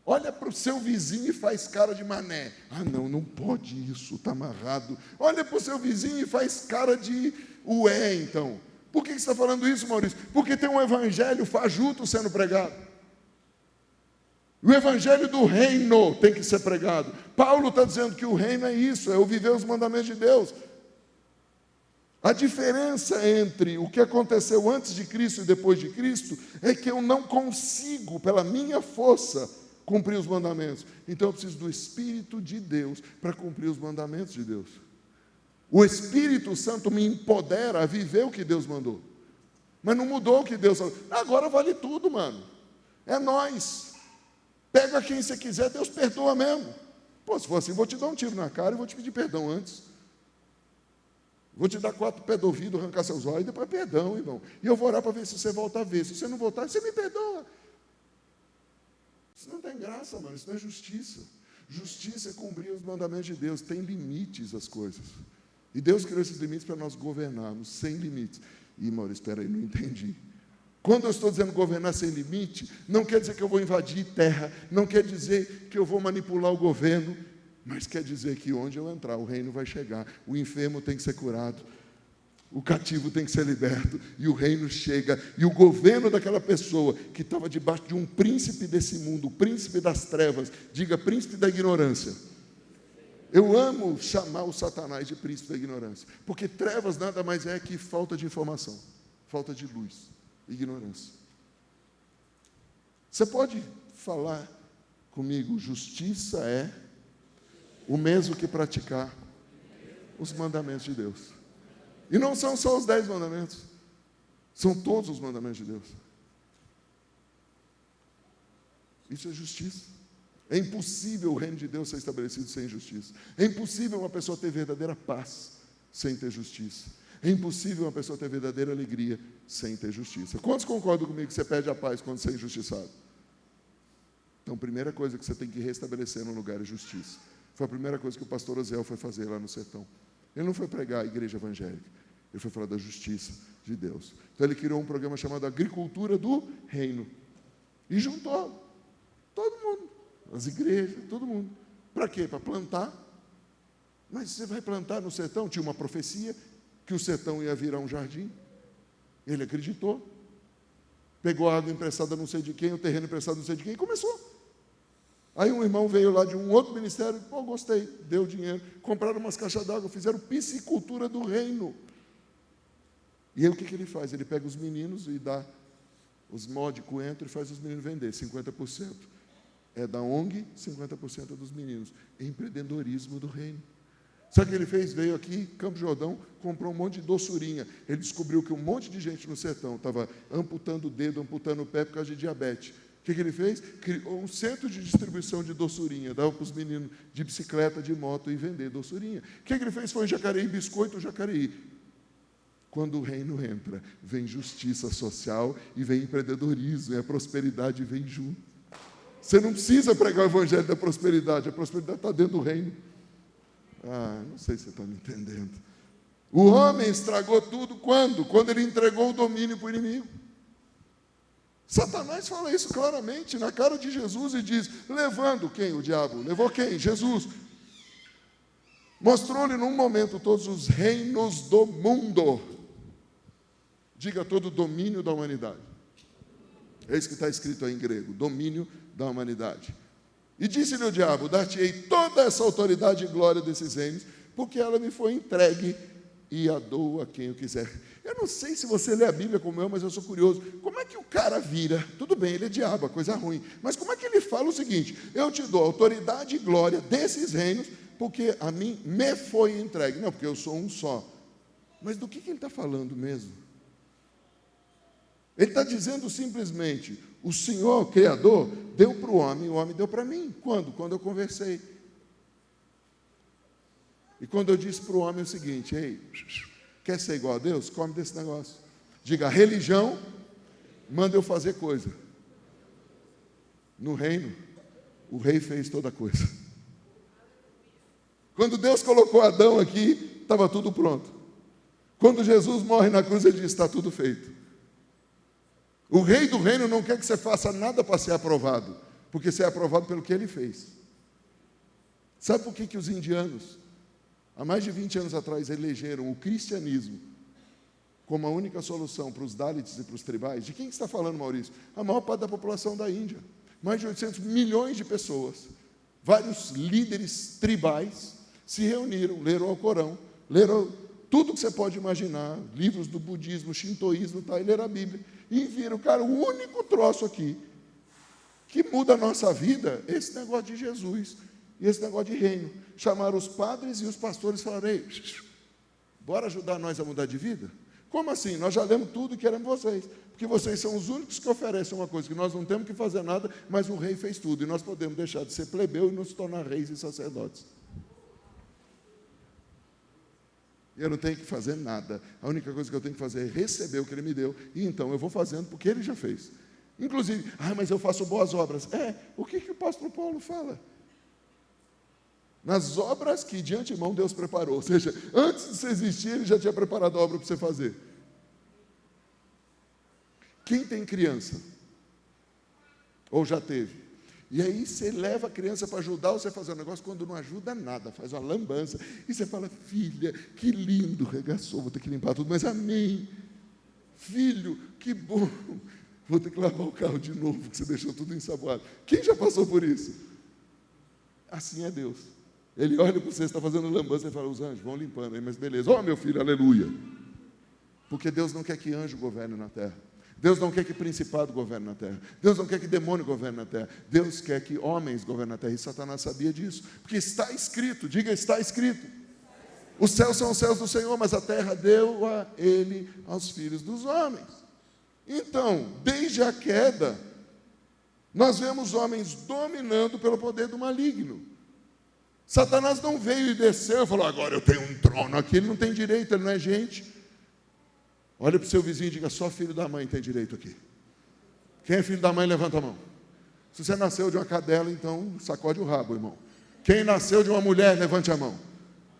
Olha para o seu vizinho e faz cara de mané. Ah, não, não pode isso, está amarrado. Olha para o seu vizinho e faz cara de ué, então. Por que você está falando isso, Maurício? Porque tem um evangelho fajuto sendo pregado. O evangelho do reino tem que ser pregado. Paulo está dizendo que o reino é isso, é o viver os mandamentos de Deus. A diferença entre o que aconteceu antes de Cristo e depois de Cristo é que eu não consigo, pela minha força, cumprir os mandamentos. Então eu preciso do Espírito de Deus para cumprir os mandamentos de Deus. O Espírito Santo me empodera a viver o que Deus mandou. Mas não mudou o que Deus falou. Agora vale tudo, mano. É nós. Pega quem você quiser, Deus perdoa mesmo. Pô, se for assim, vou te dar um tiro na cara e vou te pedir perdão antes. Vou te dar 4 pés do ouvido, arrancar seus olhos, e depois perdão, irmão. E eu vou orar para ver se você volta a ver. Se você não voltar, você me perdoa. Isso não tem graça, mano. Isso não é justiça. Justiça é cumprir os mandamentos de Deus. Tem limites as coisas. E Deus criou esses limites para nós governarmos, sem limites. E, Maurício, espera aí, não entendi. Quando eu estou dizendo governar sem limite, não quer dizer que eu vou invadir terra, não quer dizer que eu vou manipular o governo, mas quer dizer que onde eu entrar, o reino vai chegar, o enfermo tem que ser curado, o cativo tem que ser liberto, e o reino chega, e o governo daquela pessoa que estava debaixo de um príncipe desse mundo, o príncipe das trevas, diga príncipe da ignorância. Eu amo chamar o Satanás de príncipe da ignorância, porque trevas nada mais é que falta de informação, falta de luz, ignorância. Você pode falar comigo, justiça é o mesmo que praticar os mandamentos de Deus. E não são só os 10 mandamentos, são todos os mandamentos de Deus. Isso é justiça. É impossível o reino de Deus ser estabelecido sem justiça. É impossível uma pessoa ter verdadeira paz sem ter justiça. É impossível uma pessoa ter verdadeira alegria sem ter justiça. Quantos concordam comigo que você perde a paz quando você é injustiçado? Então, a primeira coisa que você tem que restabelecer no lugar é justiça. Foi a primeira coisa que o pastor Oziel foi fazer lá no sertão. Ele não foi pregar a igreja evangélica, ele foi falar da justiça de Deus. Então ele criou um programa chamado Agricultura do Reino. E juntou todo mundo, as igrejas, todo mundo. Para quê? Para plantar. Mas você vai plantar no sertão? Tinha uma profecia que o sertão ia virar um jardim. Ele acreditou. Pegou a água emprestada não sei de quem, o terreno emprestado não sei de quem, e começou. Aí um irmão veio lá de um outro ministério, pô, gostei, deu dinheiro, compraram umas caixas d'água, fizeram piscicultura do reino. E aí o que ele faz? Ele pega os meninos e dá os mó de coentro e faz os meninos vender, 50%. É da ONG, 50% é dos meninos. Empreendedorismo do reino. Sabe o que ele fez? Veio aqui, Campo Jordão, comprou um monte de doçurinha. Ele descobriu que um monte de gente no sertão estava amputando o dedo, amputando o pé por causa de diabetes. O que ele fez? Criou um centro de distribuição de doçurinha, dava para os meninos de bicicleta, de moto e vender doçurinha. O que ele fez? Foi em Jacareí, biscoito Jacareí. Quando o reino entra, vem justiça social e vem empreendedorismo, e a prosperidade vem junto. Você não precisa pregar o evangelho da prosperidade, a prosperidade está dentro do reino. Ah, não sei se você está me entendendo. O homem estragou tudo quando? Quando ele entregou o domínio para o inimigo. Satanás fala isso claramente na cara de Jesus e diz, levando quem? O diabo. Levou quem? Jesus. Mostrou-lhe num momento todos os reinos do mundo. Diga todo o domínio da humanidade. É isso que está escrito aí em grego, domínio da humanidade. E disse-lhe o diabo, dar-te-ei toda essa autoridade e glória desses reinos, porque ela me foi entregue e a dou a quem eu quiser. Eu não sei se você lê a Bíblia como eu, mas eu sou curioso. Como é que o cara vira? Tudo bem, ele é diabo, coisa ruim. Mas como é que ele fala o seguinte, eu te dou autoridade e glória desses reinos, porque a mim me foi entregue. Não, porque eu sou um só. Mas do que ele está falando mesmo? Ele está dizendo simplesmente, o Senhor, Criador, deu para o homem deu para mim. Quando? Quando eu conversei. E quando eu disse para o homem o seguinte, ei, quer ser igual a Deus? Come desse negócio. Diga, a religião manda eu fazer coisa. No reino, o rei fez toda coisa. Quando Deus colocou Adão aqui, estava tudo pronto. Quando Jesus morre na cruz, ele diz: está tudo feito. O rei do reino não quer que você faça nada para ser aprovado, porque você é aprovado pelo que ele fez. Sabe por que os indianos, há mais de 20 anos atrás, elegeram o cristianismo como a única solução para os Dalits e para os tribais? De quem você está falando, Maurício? A maior parte da população da Índia. Mais de 800 milhões de pessoas. Vários líderes tribais se reuniram, leram o Corão, leram tudo que você pode imaginar, livros do budismo, shintoísmo, e leram a Bíblia, e viram, cara, o único troço aqui que muda a nossa vida é esse negócio de Jesus e esse negócio de reino. Chamaram os padres e os pastores e falaram: ei, bora ajudar nós a mudar de vida? Como assim? Nós já lemos tudo e queremos vocês, porque vocês são os únicos que oferecem uma coisa que nós não temos que fazer nada, mas o rei fez tudo, e nós podemos deixar de ser plebeu e nos tornar reis e sacerdotes. Eu não tenho que fazer nada, a única coisa que eu tenho que fazer é receber o que ele me deu, e então eu vou fazendo porque ele já fez. Inclusive, mas eu faço boas obras. O que o apóstolo Paulo fala? Nas obras que de antemão Deus preparou, ou seja, antes de você existir, ele já tinha preparado a obra para você fazer. Quem tem criança? Ou já teve? E aí você leva a criança para ajudar você a fazer um negócio, quando não ajuda nada, faz uma lambança, e você fala: filha, que lindo, regaçou, vou ter que limpar tudo, mas amém. Filho, que bom, vou ter que lavar o carro de novo, porque você deixou tudo ensaboado. Quem já passou por isso? Assim é Deus. Ele olha para você, está fazendo lambança, e fala: os anjos vão limpando aí, mas beleza. Meu filho, aleluia. Porque Deus não quer que anjo governe na terra. Deus não quer que principado governe na terra. Deus não quer que demônio governe na terra. Deus quer que homens governem na terra. E Satanás sabia disso. Porque está escrito, diga: está escrito. Os céus são os céus do Senhor, mas a terra deu a ele aos filhos dos homens. Então, desde a queda, nós vemos homens dominando pelo poder do maligno. Satanás não veio e desceu e falou: agora eu tenho um trono aqui. Ele não tem direito, ele não é gente. Olha para o seu vizinho e diga: só filho da mãe tem direito aqui. Quem é filho da mãe, levanta a mão. Se você nasceu de uma cadela, então sacode o rabo, irmão. Quem nasceu de uma mulher, levante a mão.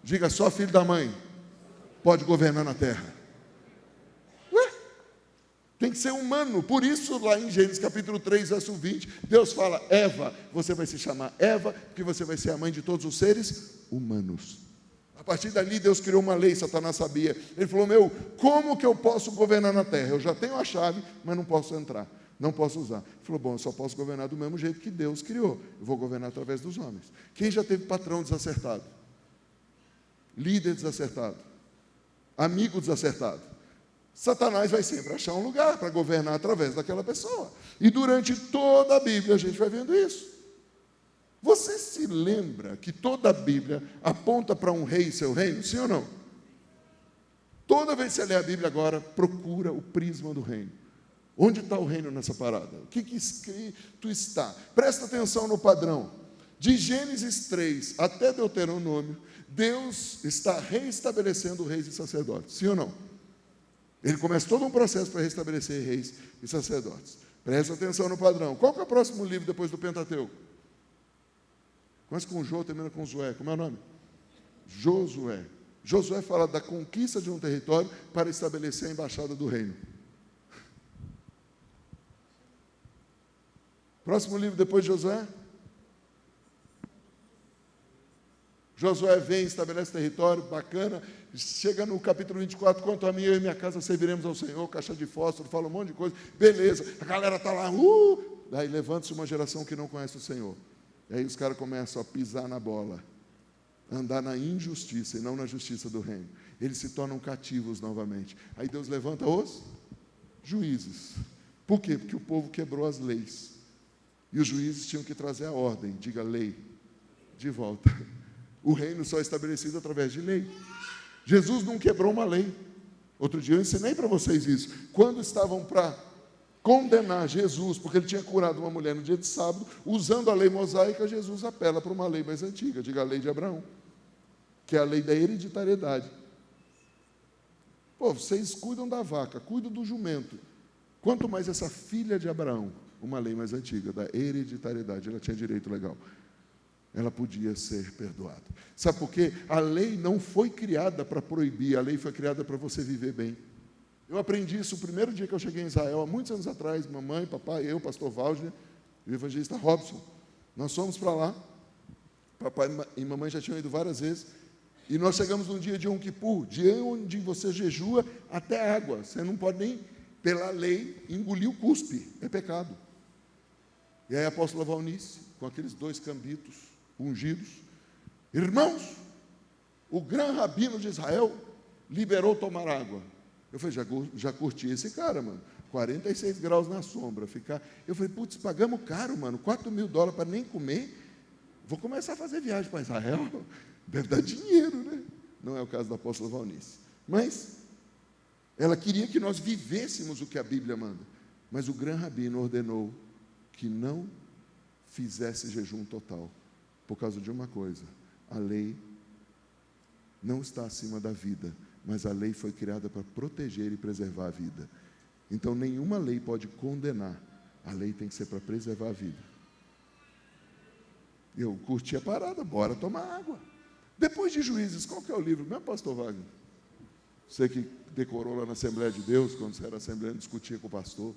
Diga: só filho da mãe pode governar na terra. Tem que ser humano. Por isso, lá em Gênesis capítulo 3, verso 20, Deus fala: Eva, você vai se chamar Eva, porque você vai ser a mãe de todos os seres humanos. A partir dali, Deus criou uma lei, Satanás sabia. Ele falou: como que eu posso governar na terra? Eu já tenho a chave, mas não posso entrar, não posso usar. Ele falou: bom, eu só posso governar do mesmo jeito que Deus criou. Eu vou governar através dos homens. Quem já teve patrão desacertado? Líder desacertado? Amigo desacertado? Satanás vai sempre achar um lugar para governar através daquela pessoa. E durante toda a Bíblia a gente vai vendo isso. Você se lembra que toda a Bíblia aponta para um rei e seu reino? Sim ou não? Toda vez que você lê a Bíblia agora, procura o prisma do reino. Onde está o reino nessa parada? O que escrito está? Presta atenção no padrão. De Gênesis 3 até Deuteronômio, Deus está reestabelecendo reis e sacerdotes. Sim ou não? Ele começa todo um processo para restabelecer reis e sacerdotes. Presta atenção no padrão. Qual que é o próximo livro depois do Pentateuco? Começa com Jô, termina com Josué. Como é o nome? Josué. Josué fala da conquista de um território para estabelecer a embaixada do reino. Próximo livro depois de Josué? Josué vem, estabelece território, bacana. Chega no capítulo 24, quanto a mim, eu e minha casa serviremos ao Senhor, caixa de fósforo, fala um monte de coisa, beleza, a galera está lá, daí levanta-se uma geração que não conhece o Senhor, e aí os caras começam a pisar na bola, andar na injustiça e não na justiça do reino, eles se tornam cativos novamente, aí Deus levanta os juízes. Por quê? Porque o povo quebrou as leis, e os juízes tinham que trazer a ordem, diga lei, de volta. O reino só é estabelecido através de lei. Jesus não quebrou uma lei. Outro dia eu ensinei para vocês isso. Quando estavam para condenar Jesus, porque ele tinha curado uma mulher no dia de sábado, usando a lei mosaica, Jesus apela para uma lei mais antiga, diga a lei de Abraão, que é a lei da hereditariedade. Vocês cuidam da vaca, cuidam do jumento. Quanto mais essa filha de Abraão, uma lei mais antiga, da hereditariedade, ela tinha direito legal. Ela podia ser perdoada. Sabe por quê? A lei não foi criada para proibir, a lei foi criada para você viver bem. Eu aprendi isso o primeiro dia que eu cheguei em Israel, há muitos anos atrás, mamãe, papai, eu, pastor Waldner, e o evangelista Robson. Nós fomos para lá, papai e mamãe já tinham ido várias vezes, e nós chegamos num dia de Yom Kippur, dia onde você jejua até água, você não pode nem, pela lei, engolir o cuspe, é pecado. E aí a apóstola Valnice, com aqueles 2 cambitos ungidos, irmãos, o grande rabino de Israel liberou tomar água. Eu falei, já curti esse cara, mano, 46 graus na sombra, ficar. Eu falei, putz, pagamos caro, mano, $4.000 para nem comer, vou começar a fazer viagem para Israel, deve dar dinheiro, né? Não é o caso da apóstola Valnice, mas ela queria que nós vivêssemos o que a Bíblia manda, mas o grande rabino ordenou que não fizesse jejum total, por causa de uma coisa: a lei não está acima da vida, mas a lei foi criada para proteger e preservar a vida. Então, nenhuma lei pode condenar, a lei tem que ser para preservar a vida. Eu curti a parada, bora tomar água. Depois de Juízes, qual que é o livro? Meu pastor Wagner, você que decorou lá na Assembleia de Deus, quando você era assembleia, discutia com o pastor.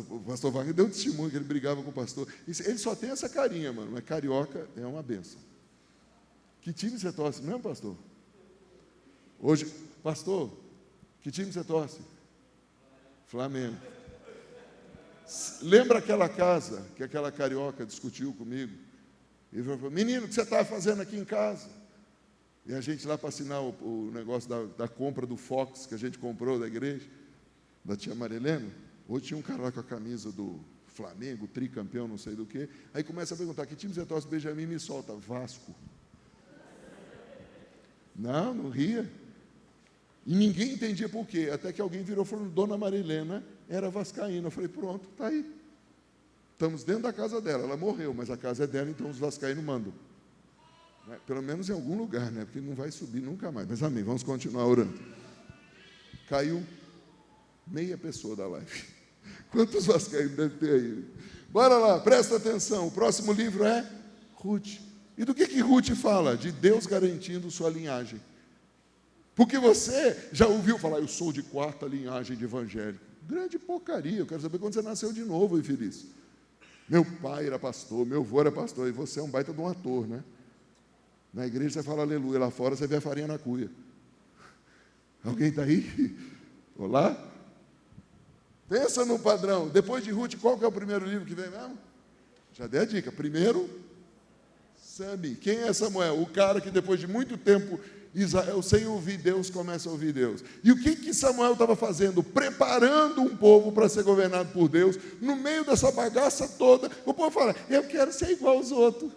O pastor Wagner deu testemunho que ele brigava com o pastor. Ele só tem essa carinha, mano, mas carioca é uma benção. Que time você torce mesmo, pastor? Hoje, pastor, que time você torce? Flamengo. Lembra aquela casa que aquela carioca discutiu comigo? Ele falou, menino, o que você estava fazendo aqui em casa? E a gente lá para assinar o negócio da compra do Fox, que a gente comprou da igreja, da tia Marilena. Hoje tinha um cara lá com a camisa do Flamengo, tricampeão, não sei do que. Aí começa a perguntar, que time você torce? Benjamin me solta, Vasco. Não ria. E ninguém entendia por quê. Até que alguém virou e falou, dona Marilena era vascaína. Eu falei, pronto, está aí. Estamos dentro da casa dela. Ela morreu, mas a casa é dela, então os vascaínos mandam. Pelo menos em algum lugar, né? Porque não vai subir nunca mais. Mas amém, vamos continuar orando. Caiu meia pessoa da live. Quantos vascaínos deve ter aí? Bora lá, presta atenção. O próximo livro é Ruth. E do que Ruth fala? De Deus garantindo sua linhagem. Porque você já ouviu falar, eu sou de 4ª linhagem de evangélico. Grande porcaria, eu quero saber quando você nasceu de novo, infeliz. Meu pai era pastor, meu avô era pastor, e você é um baita de um ator, né? Na igreja você fala aleluia, lá fora você vê a farinha na cuia. Alguém está aí? Olá? Pensa no padrão. Depois de Ruth, qual que é o primeiro livro que vem mesmo? Já dei a dica. Primeiro, Sami. Quem é Samuel? O cara que depois de muito tempo, Israel, sem ouvir Deus, começa a ouvir Deus. E o que Samuel estava fazendo? Preparando um povo para ser governado por Deus. No meio dessa bagaça toda, o povo fala, eu quero ser igual aos outros.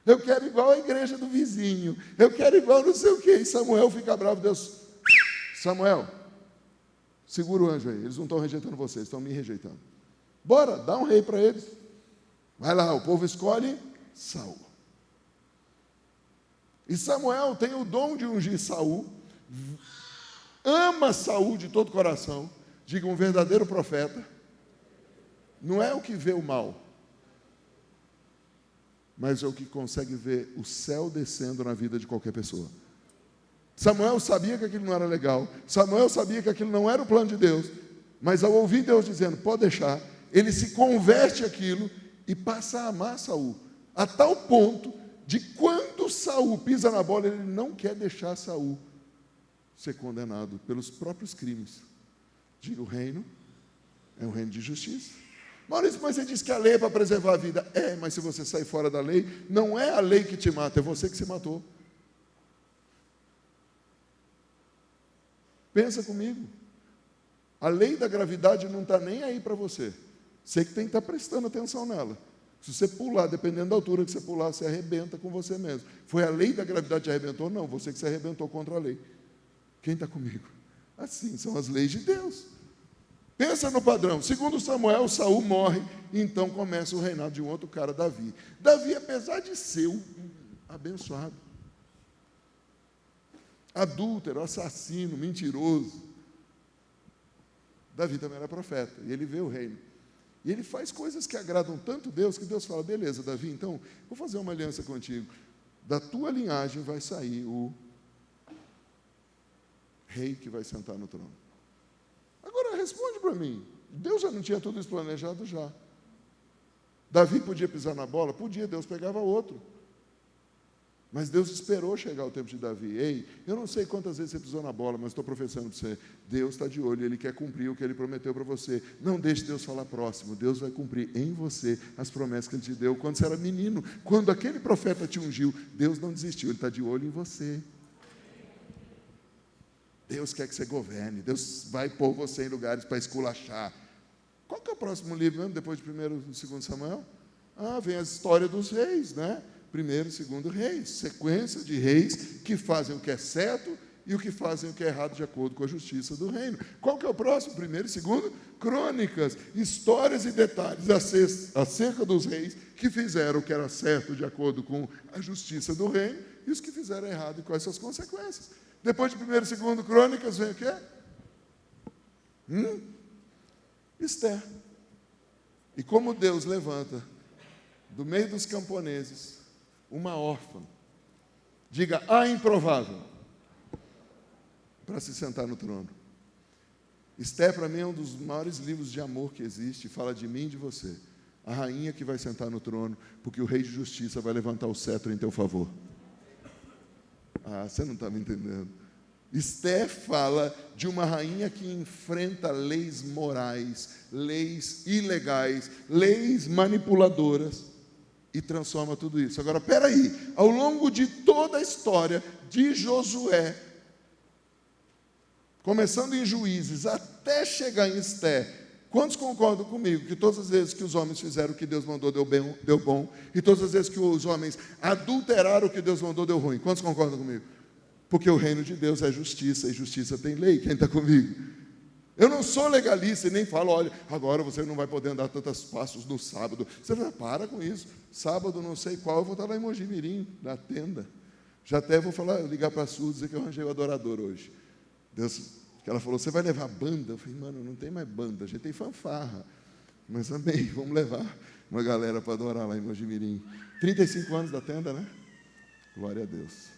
Eu quero igual a igreja do vizinho. Eu quero igual não sei o quê. E Samuel fica bravo. Deus, Samuel, segura o anjo aí. Eles não estão rejeitando vocês, estão me rejeitando. Bora, dá um rei para eles. Vai lá, o povo escolhe Saul. E Samuel tem o dom de ungir Saul. Ama Saul de todo o coração. Diga, um verdadeiro profeta. Não é o que vê o mal, mas é o que consegue ver o céu descendo na vida de qualquer pessoa. Samuel sabia que aquilo não era legal, Samuel sabia que aquilo não era o plano de Deus, mas ao ouvir Deus dizendo, pode deixar, ele se converte àquilo e passa a amar Saul, a tal ponto de quando Saul pisa na bola, ele não quer deixar Saul ser condenado pelos próprios crimes. Diga, o reino é um reino de justiça. Maurício, mas você disse que a lei é para preservar a vida. É, mas se você sair fora da lei, não é a lei que te mata, é você que se matou. Pensa comigo. A lei da gravidade não está nem aí para você. Você que tem que estar prestando atenção nela. Se você pular, dependendo da altura que você pular, você arrebenta com você mesmo. Foi a lei da gravidade que te arrebentou? Não, você que se arrebentou contra a lei. Quem está comigo? Assim, são as leis de Deus. Pensa no padrão. Segundo Samuel, Saul morre, então começa o reinado de um outro cara, Davi. Davi, apesar de ser um abençoado, adúltero, assassino, mentiroso, Davi também era profeta, e ele vê o reino. E ele faz coisas que agradam tanto Deus, que Deus fala, beleza, Davi, então, vou fazer uma aliança contigo. Da tua linhagem vai sair o rei que vai sentar no trono. Agora, responde para mim. Deus já não tinha tudo isso planejado já. Davi podia pisar na bola? Podia, Deus pegava outro. Mas Deus esperou chegar o tempo de Davi. Ei, eu não sei quantas vezes você pisou na bola, mas estou professando para você. Deus está de olho, Ele quer cumprir o que Ele prometeu para você. Não deixe Deus falar próximo. Deus vai cumprir em você as promessas que Ele te deu quando você era menino. Quando aquele profeta te ungiu, Deus não desistiu, Ele está de olho em você. Deus quer que você governe. Deus vai pôr você em lugares para esculachar. Qual que é o próximo livro mesmo, depois de 1º e 2 Samuel? Vem a história dos reis, né? 1º e 2 reis, sequência de reis que fazem o que é certo e o que fazem o que é errado de acordo com a justiça do reino. Qual que é o próximo? 1º e 2 Crônicas, histórias e detalhes acerca dos reis que fizeram o que era certo de acordo com a justiça do reino e os que fizeram errado e quais são as consequências. Depois de 1º e 2 Crônicas vem o quê? Esther. E como Deus levanta do meio dos camponeses uma órfã, diga, improvável, para se sentar no trono. Esther, para mim, é um dos maiores livros de amor que existe, fala de mim e de você. A rainha que vai sentar no trono, porque o rei de justiça vai levantar o cetro em teu favor. Você não está me entendendo. Esther fala de uma rainha que enfrenta leis morais, leis ilegais, leis manipuladoras, e transforma tudo isso. Agora, espera aí, ao longo de toda a história de Josué, começando em Juízes, até chegar em Esther, quantos concordam comigo que todas as vezes que os homens fizeram o que Deus mandou deu bom, e todas as vezes que os homens adulteraram o que Deus mandou deu ruim? Quantos concordam comigo? Porque o reino de Deus é justiça, e justiça tem lei. Quem está comigo? Eu não sou legalista e nem falo, olha, agora você não vai poder andar tantos passos no sábado. Você fala, para com isso. Sábado não sei qual, eu vou estar lá em Mojimirim, na tenda. Já até vou ligar para a Su, dizer que eu arranjei o adorador hoje. Deus, que ela falou, você vai levar banda? Eu falei, mano, não tem mais banda, a gente tem fanfarra. Mas amém, vamos levar uma galera para adorar lá em Mojimirim. 35 anos da tenda, né? Glória a Deus.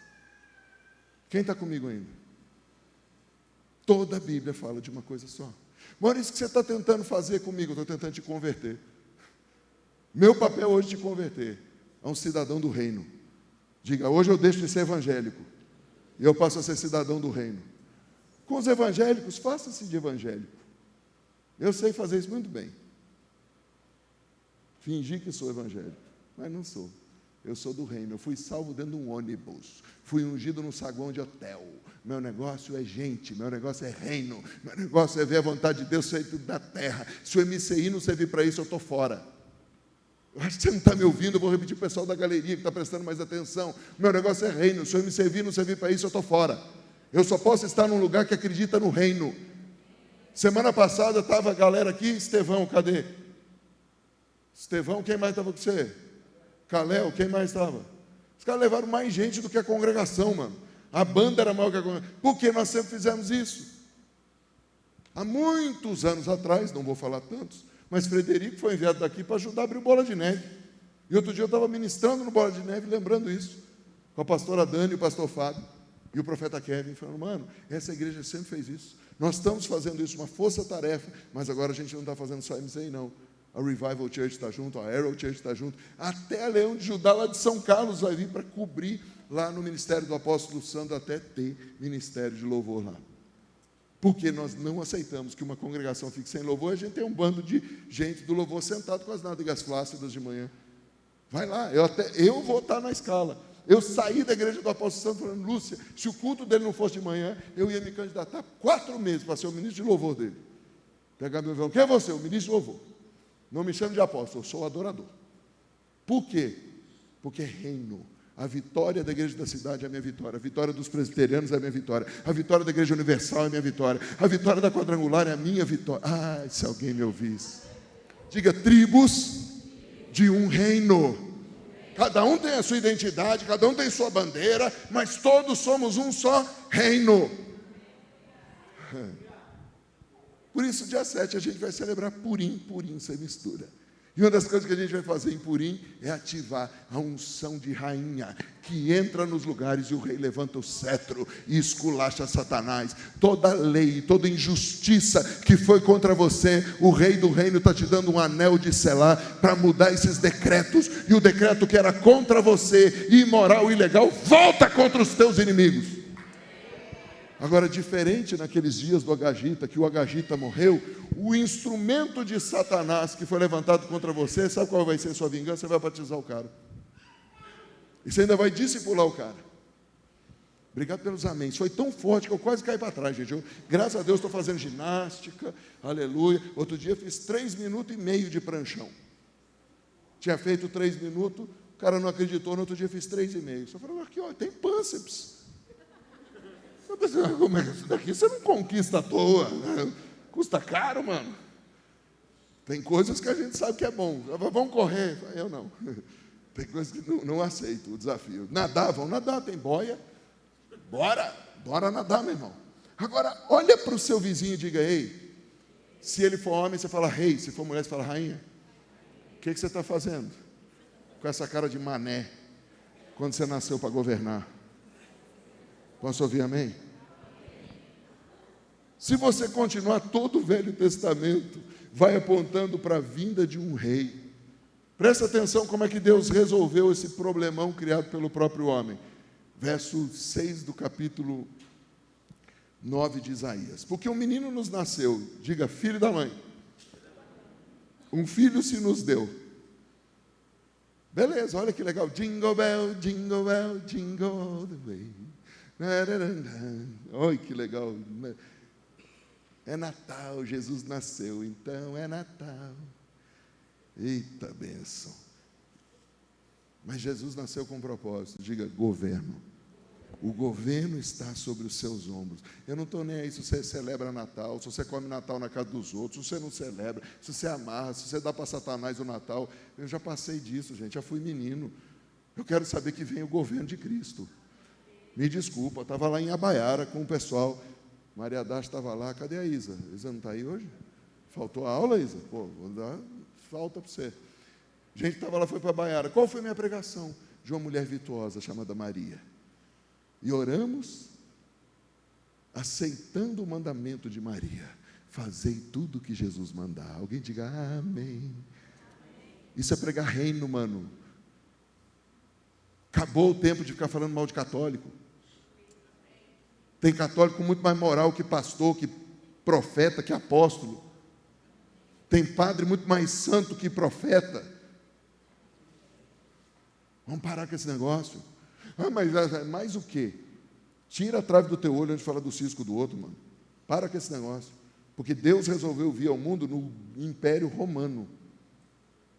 Quem está comigo ainda? Toda a Bíblia fala de uma coisa só. Maurício, o que você está tentando fazer comigo? Eu estou tentando te converter. Meu papel hoje é te converter a um cidadão do reino. Diga, hoje eu deixo de ser evangélico e eu passo a ser cidadão do reino. Com os evangélicos, faça-se de evangélico. Eu sei fazer isso muito bem. Fingir que sou evangélico, mas não sou. Eu sou do reino, eu fui salvo dentro de um ônibus, fui ungido num saguão de hotel. Meu negócio é gente, meu negócio é reino, meu negócio é ver a vontade de Deus feita da terra. Se o MCI não servir para isso, eu estou fora. Eu acho que você não está me ouvindo, eu vou repetir para o pessoal da galeria que está prestando mais atenção. Meu negócio é reino, se o MCI não servir para isso, eu estou fora. Eu só posso estar num lugar que acredita no reino. Semana passada estava a galera aqui, Estevão, cadê? Estevão, quem mais estava com você? Caléu, quem mais estava? Os caras levaram mais gente do que a congregação, mano. A banda era maior que a congregação. Por que nós sempre fizemos isso? Há muitos anos atrás, não vou falar tantos, mas Frederico foi enviado daqui para ajudar a abrir o Bola de Neve. E outro dia eu estava ministrando no Bola de Neve, lembrando isso, com a pastora Dani e o pastor Fábio, e o profeta Kevin, falando, mano, essa igreja sempre fez isso. Nós estamos fazendo isso, uma força-tarefa, mas agora a gente não está fazendo só MCI, não. A Revival Church está junto, a Arrow Church está junto, até a Leão de Judá, lá de São Carlos, vai vir para cobrir lá no ministério do apóstolo Sandro, até ter ministério de louvor lá. Porque nós não aceitamos que uma congregação fique sem louvor, a gente tem um bando de gente do louvor sentado com as nádegas flácidas de manhã. Vai lá, eu vou estar na escala. Eu saí da igreja do apóstolo Sandro falando, Lúcia, se o culto dele não fosse de manhã, eu ia me candidatar 4 meses para ser o ministro de louvor dele. Pegar meu violão, quem é você? O ministro de louvor. Não me chame de apóstolo, eu sou adorador. Por quê? Porque é reino. A vitória da igreja da cidade é a minha vitória. A vitória dos presbiterianos é a minha vitória. A vitória da igreja universal é a minha vitória. A vitória da quadrangular é a minha vitória. Se alguém me ouvisse. Diga, tribos de um reino. Cada um tem a sua identidade, cada um tem sua bandeira, mas todos somos um só reino. Por isso, dia 7, a gente vai celebrar Purim, Purim sem mistura. E uma das coisas que a gente vai fazer em Purim é ativar a unção de rainha, que entra nos lugares e o rei levanta o cetro e esculacha Satanás. Toda lei, toda injustiça que foi contra você, o rei do reino está te dando um anel de selar para mudar esses decretos. E o decreto que era contra você, imoral, ilegal, volta contra os teus inimigos. Agora, diferente naqueles dias do Agagita, que o Agagita morreu, o instrumento de Satanás que foi levantado contra você, sabe qual vai ser a sua vingança? Você vai batizar o cara. E você ainda vai discipular o cara. Obrigado pelos amém. Isso foi tão forte que eu quase caí para trás, gente. Graças a Deus estou fazendo ginástica, aleluia. Outro dia fiz 3,5 minutos de pranchão. Tinha feito 3 minutos, o cara não acreditou, no outro dia fiz 3,5. Só falei, aqui, ó, tem pânceps. Eu pensei, como é que isso daqui você não conquista à toa? Custa caro, mano. Tem coisas que a gente sabe que é bom. Vamos correr. Eu não. Tem coisas que não aceito o desafio. Nadar, vamos nadar, tem boia. Bora nadar, meu irmão. Agora, olha para o seu vizinho e diga, ei, se ele for homem, você fala rei, se for mulher, você fala rainha. O que você está fazendo com essa cara de mané quando você nasceu para governar? Posso ouvir amém? Se você continuar, todo o Velho Testamento vai apontando para a vinda de um rei. Presta atenção como é que Deus resolveu esse problemão criado pelo próprio homem. Verso 6 do capítulo 9 de Isaías. Porque um menino nos nasceu, diga, filho da mãe. Um filho se nos deu. Beleza, olha que legal. Jingle bell, jingle all the way. Oi, que legal. É Natal, Jesus nasceu, então é Natal. Eita bênção. Mas Jesus nasceu com um propósito, diga, governo. O governo está sobre os seus ombros. Eu não estou nem aí se você celebra Natal, se você come Natal na casa dos outros, se você não celebra, se você amarra, se você dá para Satanás o Natal. Eu já passei disso, gente, já fui menino. Eu quero saber que vem o governo de Cristo. Me desculpa, eu estava lá em Abaiara com o pessoal. Maria Dash estava lá, cadê a Isa? Isa não está aí hoje? Faltou a aula, Isa? Pô, vou dar falta para você. Gente estava lá, foi para Abaiara. Qual foi a minha pregação? De uma mulher virtuosa chamada Maria. E oramos, aceitando o mandamento de Maria. Fazei tudo o que Jesus mandar. Alguém diga amém. Isso é pregar reino, mano. Acabou o tempo de ficar falando mal de católico. Tem católico com muito mais moral que pastor, que profeta, que apóstolo. Tem padre muito mais santo que profeta. Vamos parar com esse negócio. Mas mais o quê? Tira a trave do teu olho antes de falar do cisco do outro, mano. Para com esse negócio. Porque Deus resolveu vir ao mundo no Império Romano.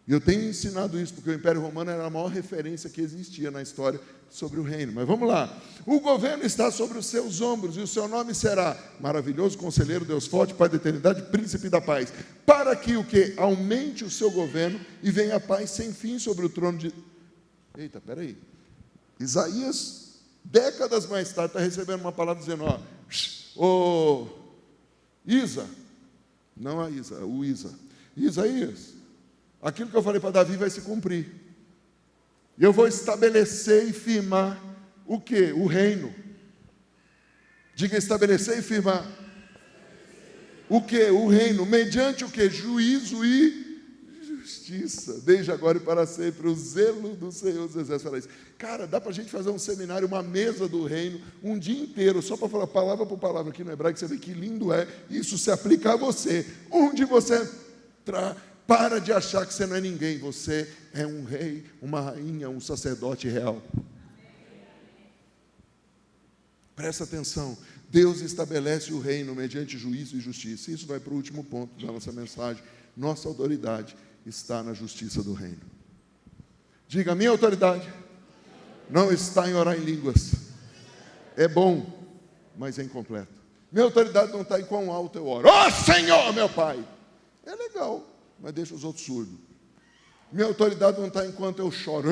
E eu tenho ensinado isso, porque o Império Romano era a maior referência que existia na história sobre o reino. Mas vamos lá. O governo está sobre os seus ombros, e o seu nome será Maravilhoso Conselheiro, Deus Forte, Pai da Eternidade, Príncipe da Paz. Para que o quê? Aumente o seu governo e venha a paz sem fim sobre o trono de... Eita, peraí. Isaías, décadas mais tarde, está recebendo uma palavra dizendo, Isa, não a Isa, o Isa. Isaías, aquilo que eu falei para Davi vai se cumprir. E eu vou estabelecer e firmar o quê? O reino. Diga estabelecer e firmar. O quê? O reino. Mediante o quê? Juízo e justiça. Desde agora e para sempre. O zelo do Senhor dos Exércitos fala isso. Cara, dá para a gente fazer um seminário, uma mesa do reino, um dia inteiro, só para falar palavra por palavra aqui no hebraico, você vê que lindo é. Isso se aplica a você. Onde você para de achar que você não é ninguém. Você é um rei, uma rainha, um sacerdote real. Presta atenção. Deus estabelece o reino mediante juízo e justiça. Isso vai para o último ponto da nossa mensagem. Nossa autoridade está na justiça do reino. Diga, minha autoridade não está em orar em línguas. É bom, mas é incompleto. Minha autoridade não está em quão alto eu oro. Ó Senhor, meu Pai! É legal, mas deixa os outros surdos. Minha autoridade não está enquanto eu choro.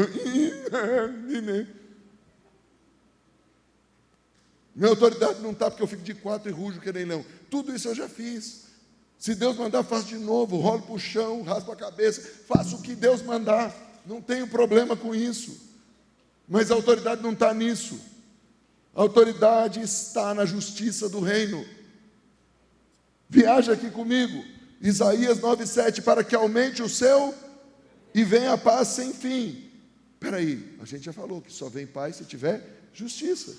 Minha autoridade não está porque eu fico de quatro e rujo que nem leão. Tudo isso eu já fiz. Se Deus mandar, faça de novo, role para o chão, raspa a cabeça, faça o que Deus mandar, não tenho problema com isso. Mas a autoridade não está nisso. A autoridade está na justiça do reino. Viaja aqui comigo, Isaías 9,7, para que aumente o seu e venha a paz sem fim. Espera aí, a gente já falou que só vem paz se tiver justiça.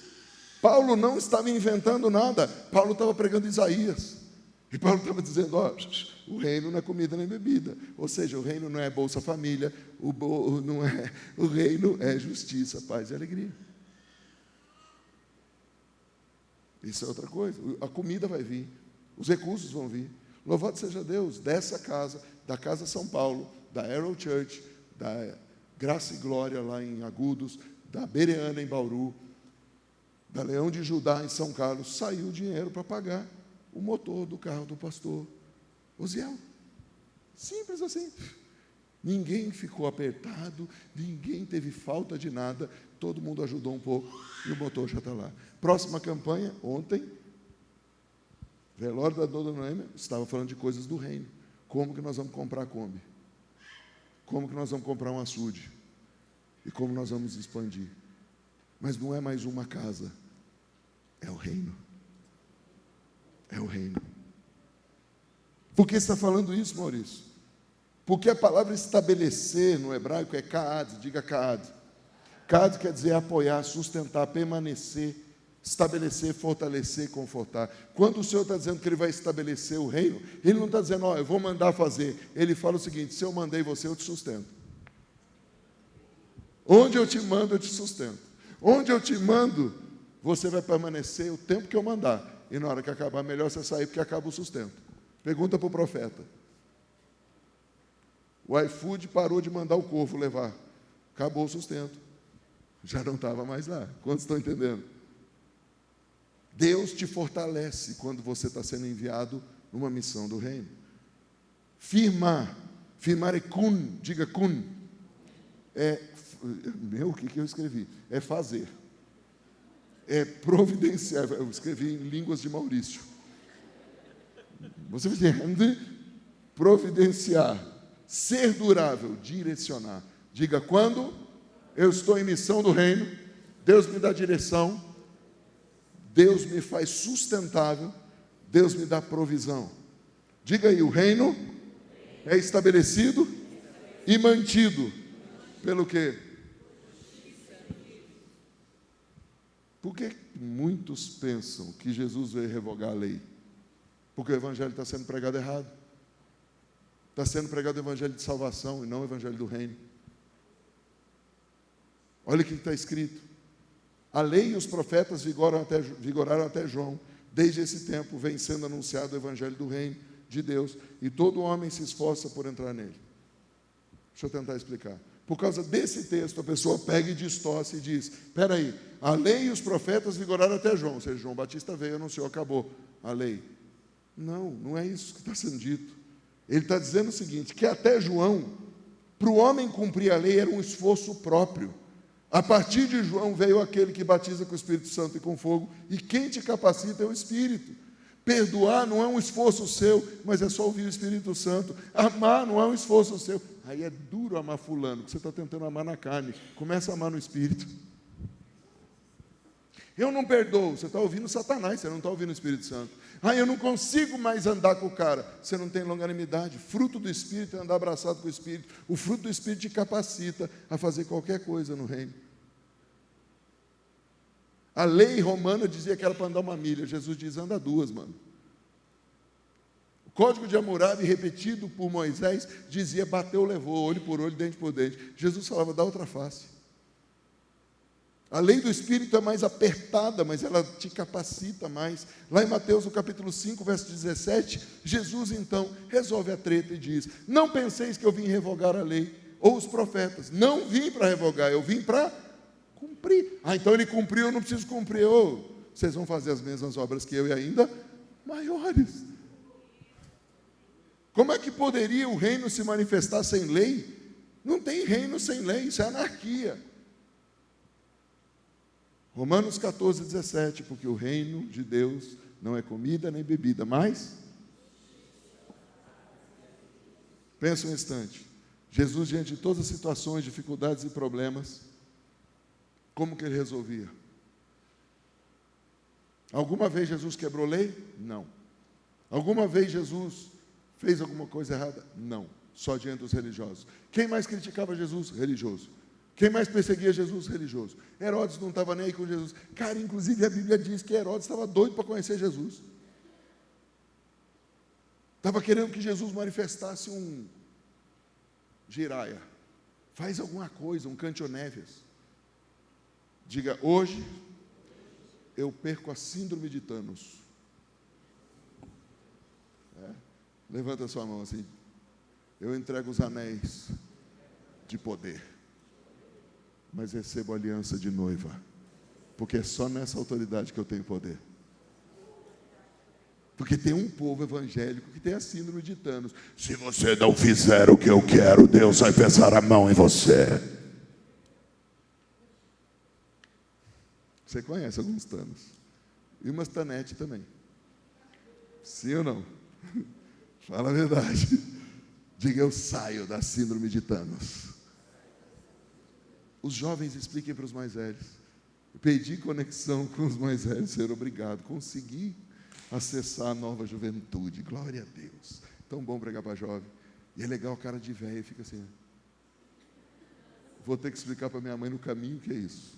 Paulo não estava inventando nada, Paulo estava pregando Isaías. E Paulo estava dizendo, ó, o reino não é comida nem bebida. Ou seja, o reino não é Bolsa Família, o reino é justiça, paz e alegria. Isso é outra coisa. A comida vai vir, os recursos vão vir. Louvado seja Deus, dessa casa, da Casa São Paulo, da Arrow Church, da Graça e Glória lá em Agudos, da Bereana em Bauru, da Leão de Judá em São Carlos, saiu dinheiro para pagar o motor do carro do pastor Osiel. Simples assim. Ninguém ficou apertado, ninguém teve falta de nada, todo mundo ajudou um pouco e o motor já está lá. Próxima campanha, ontem, velório da Dona Noêmia, estava falando de coisas do reino. Como que nós vamos comprar a Kombi? Como que nós vamos comprar um açude? E como nós vamos expandir? Mas não é mais uma casa, é o reino. É o reino. Por que você está falando isso, Maurício? Porque a palavra estabelecer no hebraico é kaad, diga kaad. Kaad quer dizer apoiar, sustentar, permanecer, estabelecer, fortalecer, confortar. Quando o Senhor está dizendo que Ele vai estabelecer o reino, Ele não está dizendo, ó, eu vou mandar fazer. Ele fala o seguinte, se eu mandei você, eu te sustento. Onde eu te mando, eu te sustento. Onde eu te mando, você vai permanecer o tempo que eu mandar. E na hora que acabar, melhor você sair, porque acaba o sustento. Pergunta para o profeta. O iFood parou de mandar o corvo levar. Acabou o sustento. Já não estava mais lá. Quantos estão entendendo? Deus te fortalece quando você está sendo enviado numa missão do reino. Firmar. Firmar é kun. Diga kun. O que eu escrevi? É fazer. É providenciar. Eu escrevi em línguas de Maurício. Você entende? Providenciar. Ser durável. Direcionar. Diga, quando eu estou em missão do reino, Deus me dá direção, Deus me faz sustentável, Deus me dá provisão. Diga aí, o reino é estabelecido e mantido pelo quê? Por que muitos pensam que Jesus veio revogar a lei? Porque o evangelho está sendo pregado errado. Está sendo pregado o evangelho de salvação e não o evangelho do reino. Olha o que está escrito. A lei e os profetas vigoraram até João. Desde esse tempo vem sendo anunciado o evangelho do reino de Deus, e todo homem se esforça por entrar nele. Deixa eu tentar explicar. Por causa desse texto, a pessoa pega e distorce e diz, espera aí, a lei e os profetas vigoraram até João, ou seja, João Batista veio, anunciou, acabou a lei. Não, não é isso que está sendo dito. Ele está dizendo o seguinte, que até João, para o homem cumprir a lei, era um esforço próprio. A partir de João veio aquele que batiza com o Espírito Santo e com fogo, e quem te capacita é o Espírito. Perdoar não é um esforço seu, mas é só ouvir o Espírito Santo. Amar não é um esforço seu. Aí é duro amar fulano, porque você está tentando amar na carne. Começa a amar no Espírito. Eu não perdoo, você está ouvindo Satanás, você não está ouvindo o Espírito Santo. Eu não consigo mais andar com o cara, você não tem longanimidade. Fruto do Espírito é andar abraçado com o Espírito. O fruto do Espírito te capacita a fazer qualquer coisa no reino. A lei romana dizia que era para andar 1 milha, Jesus diz, anda 2, mano. O código de Hammurabi, repetido por Moisés, dizia, bateu, levou, olho por olho, dente por dente. Jesus falava, dá outra face. A lei do Espírito é mais apertada, mas ela te capacita mais. Lá em Mateus, no capítulo 5, verso 17, Jesus, então, resolve a treta e diz, não penseis que eu vim revogar a lei, ou os profetas. Não vim para revogar, eu vim para cumprir. Então ele cumpriu, eu não preciso cumprir. Vocês vão fazer as mesmas obras que eu e ainda maiores. Como é que poderia o reino se manifestar sem lei? Não tem reino sem lei, isso é anarquia. Romanos 14, 17, porque o reino de Deus não é comida nem bebida, mas Pensa um instante. Jesus, diante de todas as situações, dificuldades e problemas, como que ele resolvia? Alguma vez Jesus quebrou lei? Não. Alguma vez Jesus fez alguma coisa errada? Não. Só diante dos religiosos. Quem mais criticava Jesus? Religioso. Quem mais perseguia Jesus? Religioso. Herodes não estava nem aí com Jesus. Cara, inclusive a Bíblia diz que Herodes estava doido para conhecer Jesus. Estava querendo que Jesus manifestasse um giraia. Faz alguma coisa, um cantionévias. Diga, hoje eu perco a síndrome de Thanos. Levanta a sua mão assim. Eu entrego os anéis de poder, mas recebo a aliança de noiva, porque é só nessa autoridade que eu tenho poder. Porque tem um povo evangélico que tem a síndrome de Thanos. Se você não fizer o que eu quero, Deus vai pesar a mão em você. Você conhece alguns Thanos. E umas Tanete também. Sim ou não? Fala a verdade. Diga, eu saio da síndrome de Thanos. Os jovens expliquem para os mais velhos. Perdi conexão com os mais velhos, ser obrigado. Consegui acessar a nova juventude. Glória a Deus. Tão bom pregar para jovem. E é legal o cara de velho, fica assim. Vou ter que explicar para minha mãe no caminho o que é isso.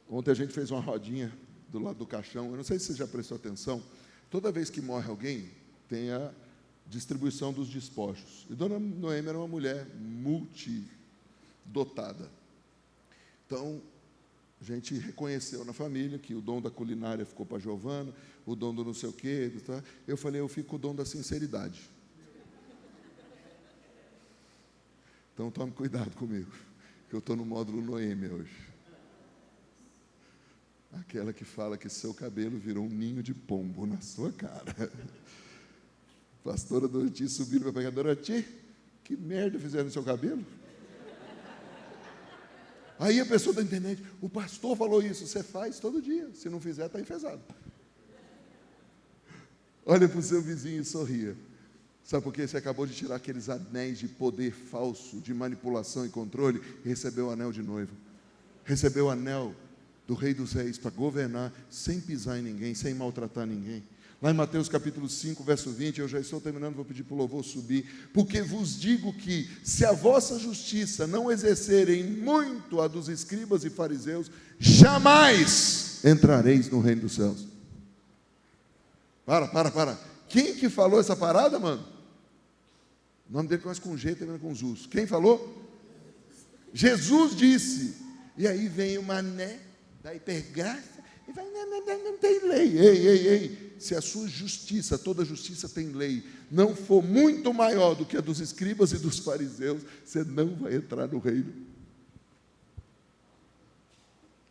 Ontem a gente fez uma rodinha do lado do caixão. Eu não sei se você já prestou atenção. Toda vez que morre alguém, tem a distribuição dos despojos. E Dona Noêmia era uma mulher multidotada. Então, a gente reconheceu na família que o dom da culinária ficou para a Giovana, o dom do não sei o quê. Tá? Eu falei, eu fico com o dom da sinceridade. Então, tome cuidado comigo, que eu estou no módulo Noêmia hoje. Aquela que fala que seu cabelo virou um ninho de pombo na sua cara. Pastora Doroti subiu para pegar. Doroti, que merda fizeram no seu cabelo? Aí a pessoa da internet, o pastor falou isso, você faz todo dia. Se não fizer, está enfesado. Olha para o seu vizinho e sorria. Sabe por quê? Você acabou de tirar aqueles anéis de poder falso, de manipulação e controle, e recebeu o anel de noivo. Recebeu o anel do Rei dos Reis, para governar sem pisar em ninguém, sem maltratar ninguém. Lá em Mateus capítulo 5, verso 20, eu já estou terminando, vou pedir para o louvor subir. Porque vos digo que, se a vossa justiça não exercerem muito a dos escribas e fariseus, jamais entrareis no reino dos céus. Para. Quem que falou essa parada, mano? O nome dele começa com G, termina com Zus. Quem falou? Jesus disse. E aí vem o mané da hipergraça, e vai, não tem lei. Ei, se a sua justiça, toda justiça tem lei, não for muito maior do que a dos escribas e dos fariseus, você não vai entrar no reino.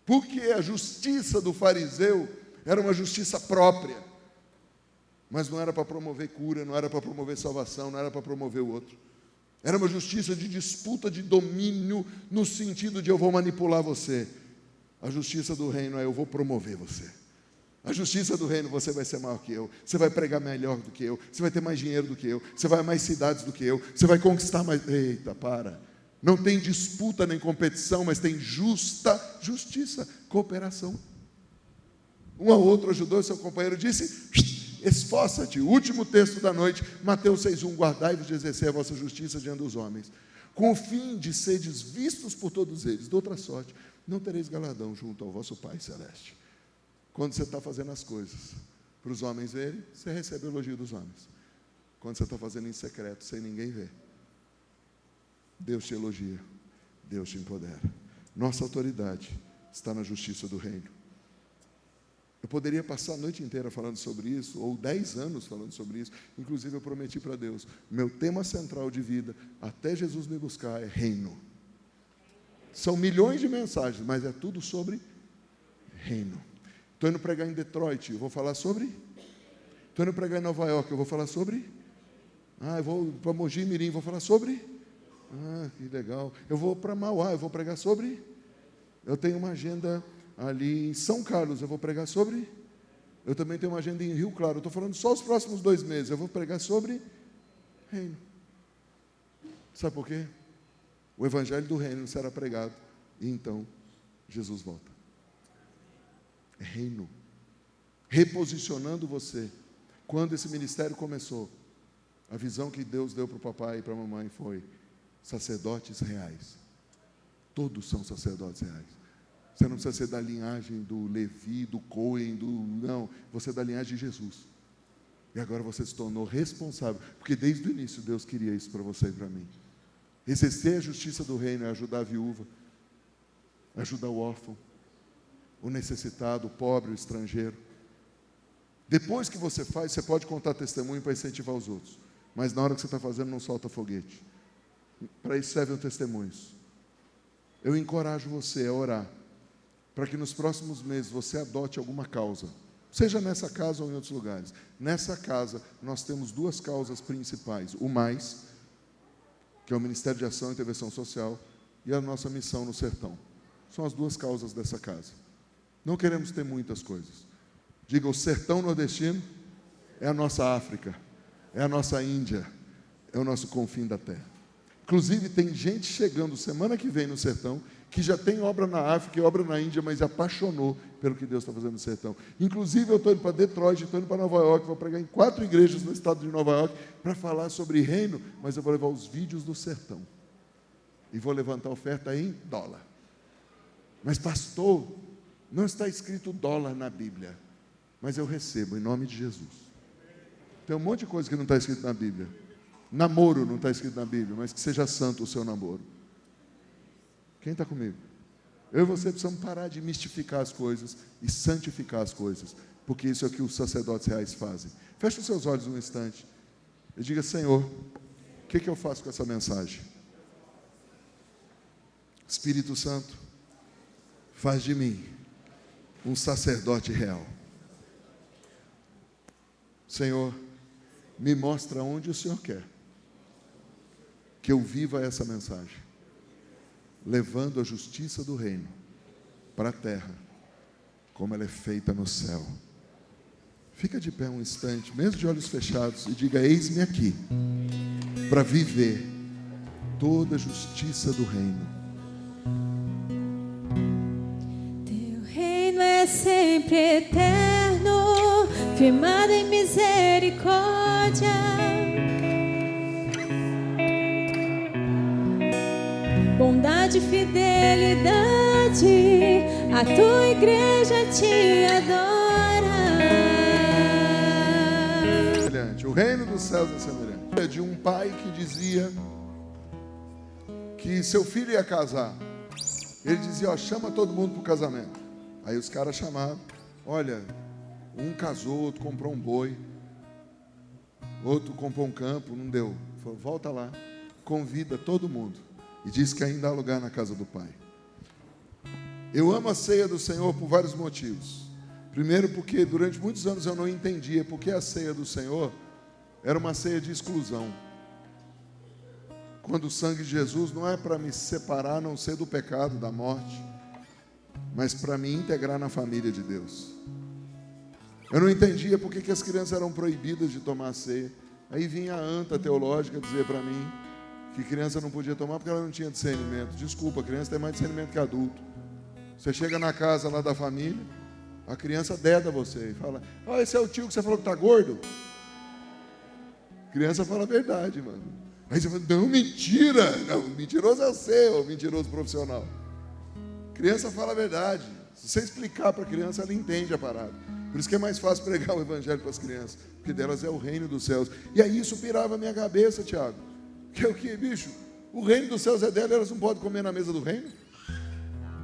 Porque a justiça do fariseu era uma justiça própria, mas não era para promover cura, não era para promover salvação, não era para promover o outro. Era uma justiça de disputa de domínio, no sentido de eu vou manipular você. A justiça do reino é eu vou promover você. A justiça do reino, você vai ser maior que eu, você vai pregar melhor do que eu, você vai ter mais dinheiro do que eu, você vai a mais cidades do que eu, você vai conquistar mais. Eita, para. Não tem disputa nem competição, mas tem justiça, cooperação. Um ao outro ajudou, seu companheiro disse, esforça-te. O último texto da noite, Mateus 6,1, guardai-vos de exercer a vossa justiça diante dos homens, com o fim de seres vistos por todos eles. De outra sorte, não tereis galardão junto ao vosso Pai Celeste. Quando você está fazendo as coisas para os homens verem, você recebe o elogio dos homens. Quando você está fazendo em secreto, sem ninguém ver, Deus te elogia, Deus te empodera. Nossa autoridade está na justiça do reino. Eu poderia passar a noite inteira falando sobre isso, ou 10 anos falando sobre isso. Inclusive eu prometi para Deus, meu tema central de vida, até Jesus me buscar, é reino. São milhões de mensagens, mas é tudo sobre reino. Estou indo pregar em Detroit, eu vou falar sobre. Estou indo pregar em Nova York, eu vou falar sobre. Eu vou para Mogi Mirim, vou falar sobre. Que legal. Eu vou para Mauá, eu vou pregar sobre. Eu tenho uma agenda ali em São Carlos, eu vou pregar sobre. Eu também tenho uma agenda em Rio Claro. Eu estou falando só os próximos 2 meses. Eu vou pregar sobre reino. Sabe por quê? O evangelho do reino será pregado. E então, Jesus volta. É reino. Reposicionando você. Quando esse ministério começou, a visão que Deus deu para o papai e para a mamãe foi: sacerdotes reais. Todos são sacerdotes reais. Você não precisa ser da linhagem do Levi, do Cohen, não. Você é da linhagem de Jesus. E agora você se tornou responsável. Porque desde o início Deus queria isso para você e para mim. Exercer a justiça do reino é ajudar a viúva, ajudar o órfão, o necessitado, o pobre, o estrangeiro. Depois que você faz, você pode contar testemunho para incentivar os outros. Mas na hora que você está fazendo, não solta foguete. Para isso servem os testemunhos. Eu encorajo você a orar, para que nos próximos meses você adote alguma causa, seja nessa casa ou em outros lugares. Nessa casa, nós temos 2 causas principais: o mais, que é o Ministério de Ação e Intervenção Social, e a nossa missão no sertão. São as 2 causas dessa casa. Não queremos ter muitas coisas. Diga: o sertão nordestino é a nossa África, é a nossa Índia, é o nosso confim da terra. Inclusive, tem gente chegando semana que vem no sertão, que já tem obra na África e obra na Índia, mas apaixonou pelo que Deus está fazendo no sertão. Inclusive, eu estou indo para Detroit, estou indo para Nova York, vou pregar em 4 igrejas no estado de Nova York, para falar sobre reino, mas eu vou levar os vídeos do sertão. E vou levantar oferta em dólar. Mas pastor, não está escrito dólar na Bíblia. Mas eu recebo, em nome de Jesus. Tem um monte de coisa que não está escrito na Bíblia. Namoro não está escrito na Bíblia, mas que seja santo o seu namoro. Quem está comigo? Eu e você precisamos parar de mistificar as coisas e santificar as coisas, porque isso é o que os sacerdotes reais fazem. Feche os seus olhos um instante e diga: Senhor, o que eu faço com essa mensagem? Espírito Santo, faz de mim um sacerdote real. Senhor, me mostra onde o Senhor quer que eu viva essa mensagem, levando a justiça do reino para a terra, como ela é feita no céu. Fica de pé um instante, mesmo de olhos fechados, e diga: eis-me aqui, para viver toda a justiça do reino. Teu reino é sempre eterno, firmado em misericórdia. Bondade e fidelidade, a tua igreja te adora. O reino dos céus é semelhante. É de um pai que dizia que seu filho ia casar. Ele dizia: ó, chama todo mundo para o casamento. Aí os caras chamaram. Olha, um casou, outro comprou um boi, outro comprou um campo, não deu. Falou: volta lá, convida todo mundo. E diz que ainda há lugar na casa do Pai. Eu amo a ceia do Senhor por vários motivos. Primeiro, porque durante muitos anos eu não entendia porque a ceia do Senhor era uma ceia de exclusão. Quando o sangue de Jesus não é para me separar, a não ser do pecado, da morte, mas para me integrar na família de Deus. Eu não entendia porque que as crianças eram proibidas de tomar a ceia. Aí vinha a anta teológica dizer para mim que criança não podia tomar porque ela não tinha discernimento. Desculpa, a criança tem mais discernimento que adulto. Você chega na casa lá da família, a criança deda você e fala: ó, esse é o tio que você falou que está gordo? A criança fala a verdade, mano. Aí você fala: não, mentira. Não, mentiroso é você, ô mentiroso profissional. A criança fala a verdade. Se você explicar para a criança, ela entende a parada. Por isso que é mais fácil pregar o evangelho para as crianças, porque delas é o reino dos céus. E aí isso pirava a minha cabeça, Tiago. Que é o que, bicho? O reino dos céus é dela, elas não podem comer na mesa do reino?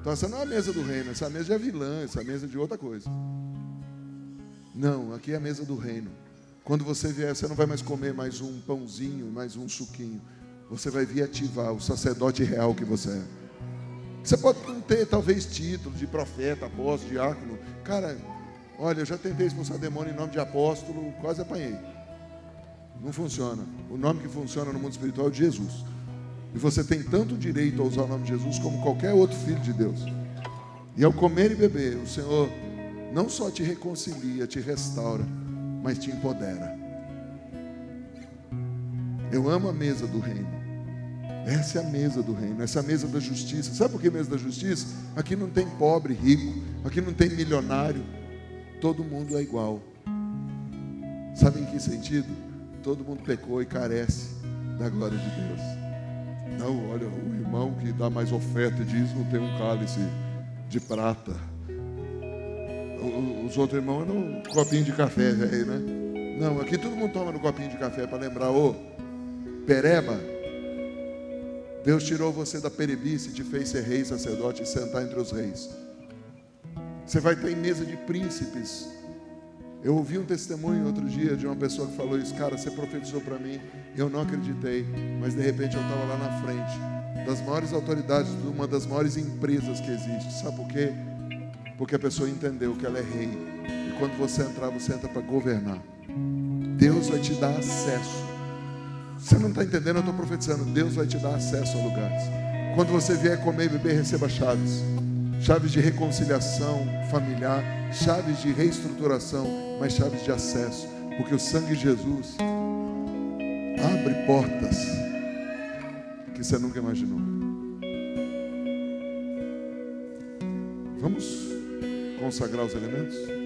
Então essa não é a mesa do reino, essa mesa é vilã, essa mesa é de outra coisa. Não, aqui é a mesa do reino. Quando você vier, você não vai mais comer mais um pãozinho, mais um suquinho. Você vai vir ativar o sacerdote real que você é. Você pode não ter, talvez, título de profeta, apóstolo, diácono. Cara, olha, eu já tentei expulsar demônio em nome de apóstolo, quase apanhei. Não funciona. O nome que funciona no mundo espiritual é de Jesus. E você tem tanto direito a usar o nome de Jesus como qualquer outro filho de Deus. E ao comer e beber, o Senhor não só te reconcilia, te restaura, mas te empodera. Eu amo a mesa do reino. Essa é a mesa do reino, essa é a mesa da justiça. Sabe por que mesa da justiça? Aqui não tem pobre, rico, aqui não tem milionário. Todo mundo é igual. Sabe em que sentido? Todo mundo pecou e carece da glória de Deus. Não, olha, o irmão que dá mais oferta e dízimo tem um cálice de prata. Os outros irmãos não, copinho de café, velho, né? Não, aqui todo mundo toma no copinho de café para lembrar, pereba, Deus tirou você da perebice e te fez ser rei, sacerdote e sentar entre os reis. Você vai estar em mesa de príncipes. Eu ouvi um testemunho outro dia de uma pessoa que falou isso. Cara, você profetizou para mim, eu não acreditei, mas de repente eu estava lá na frente das maiores autoridades de uma das maiores empresas que existe. Sabe por quê? Porque a pessoa entendeu que ela é rei, e quando você entrar, você entra para governar. Deus vai te dar acesso. Você não está entendendo? Eu estou profetizando. Deus vai te dar acesso a lugares. Quando você vier comer e beber, receba chaves. Chaves de reconciliação familiar, chaves de reestruturação, mas chaves de acesso, porque o sangue de Jesus abre portas que você nunca imaginou. Vamos consagrar os elementos?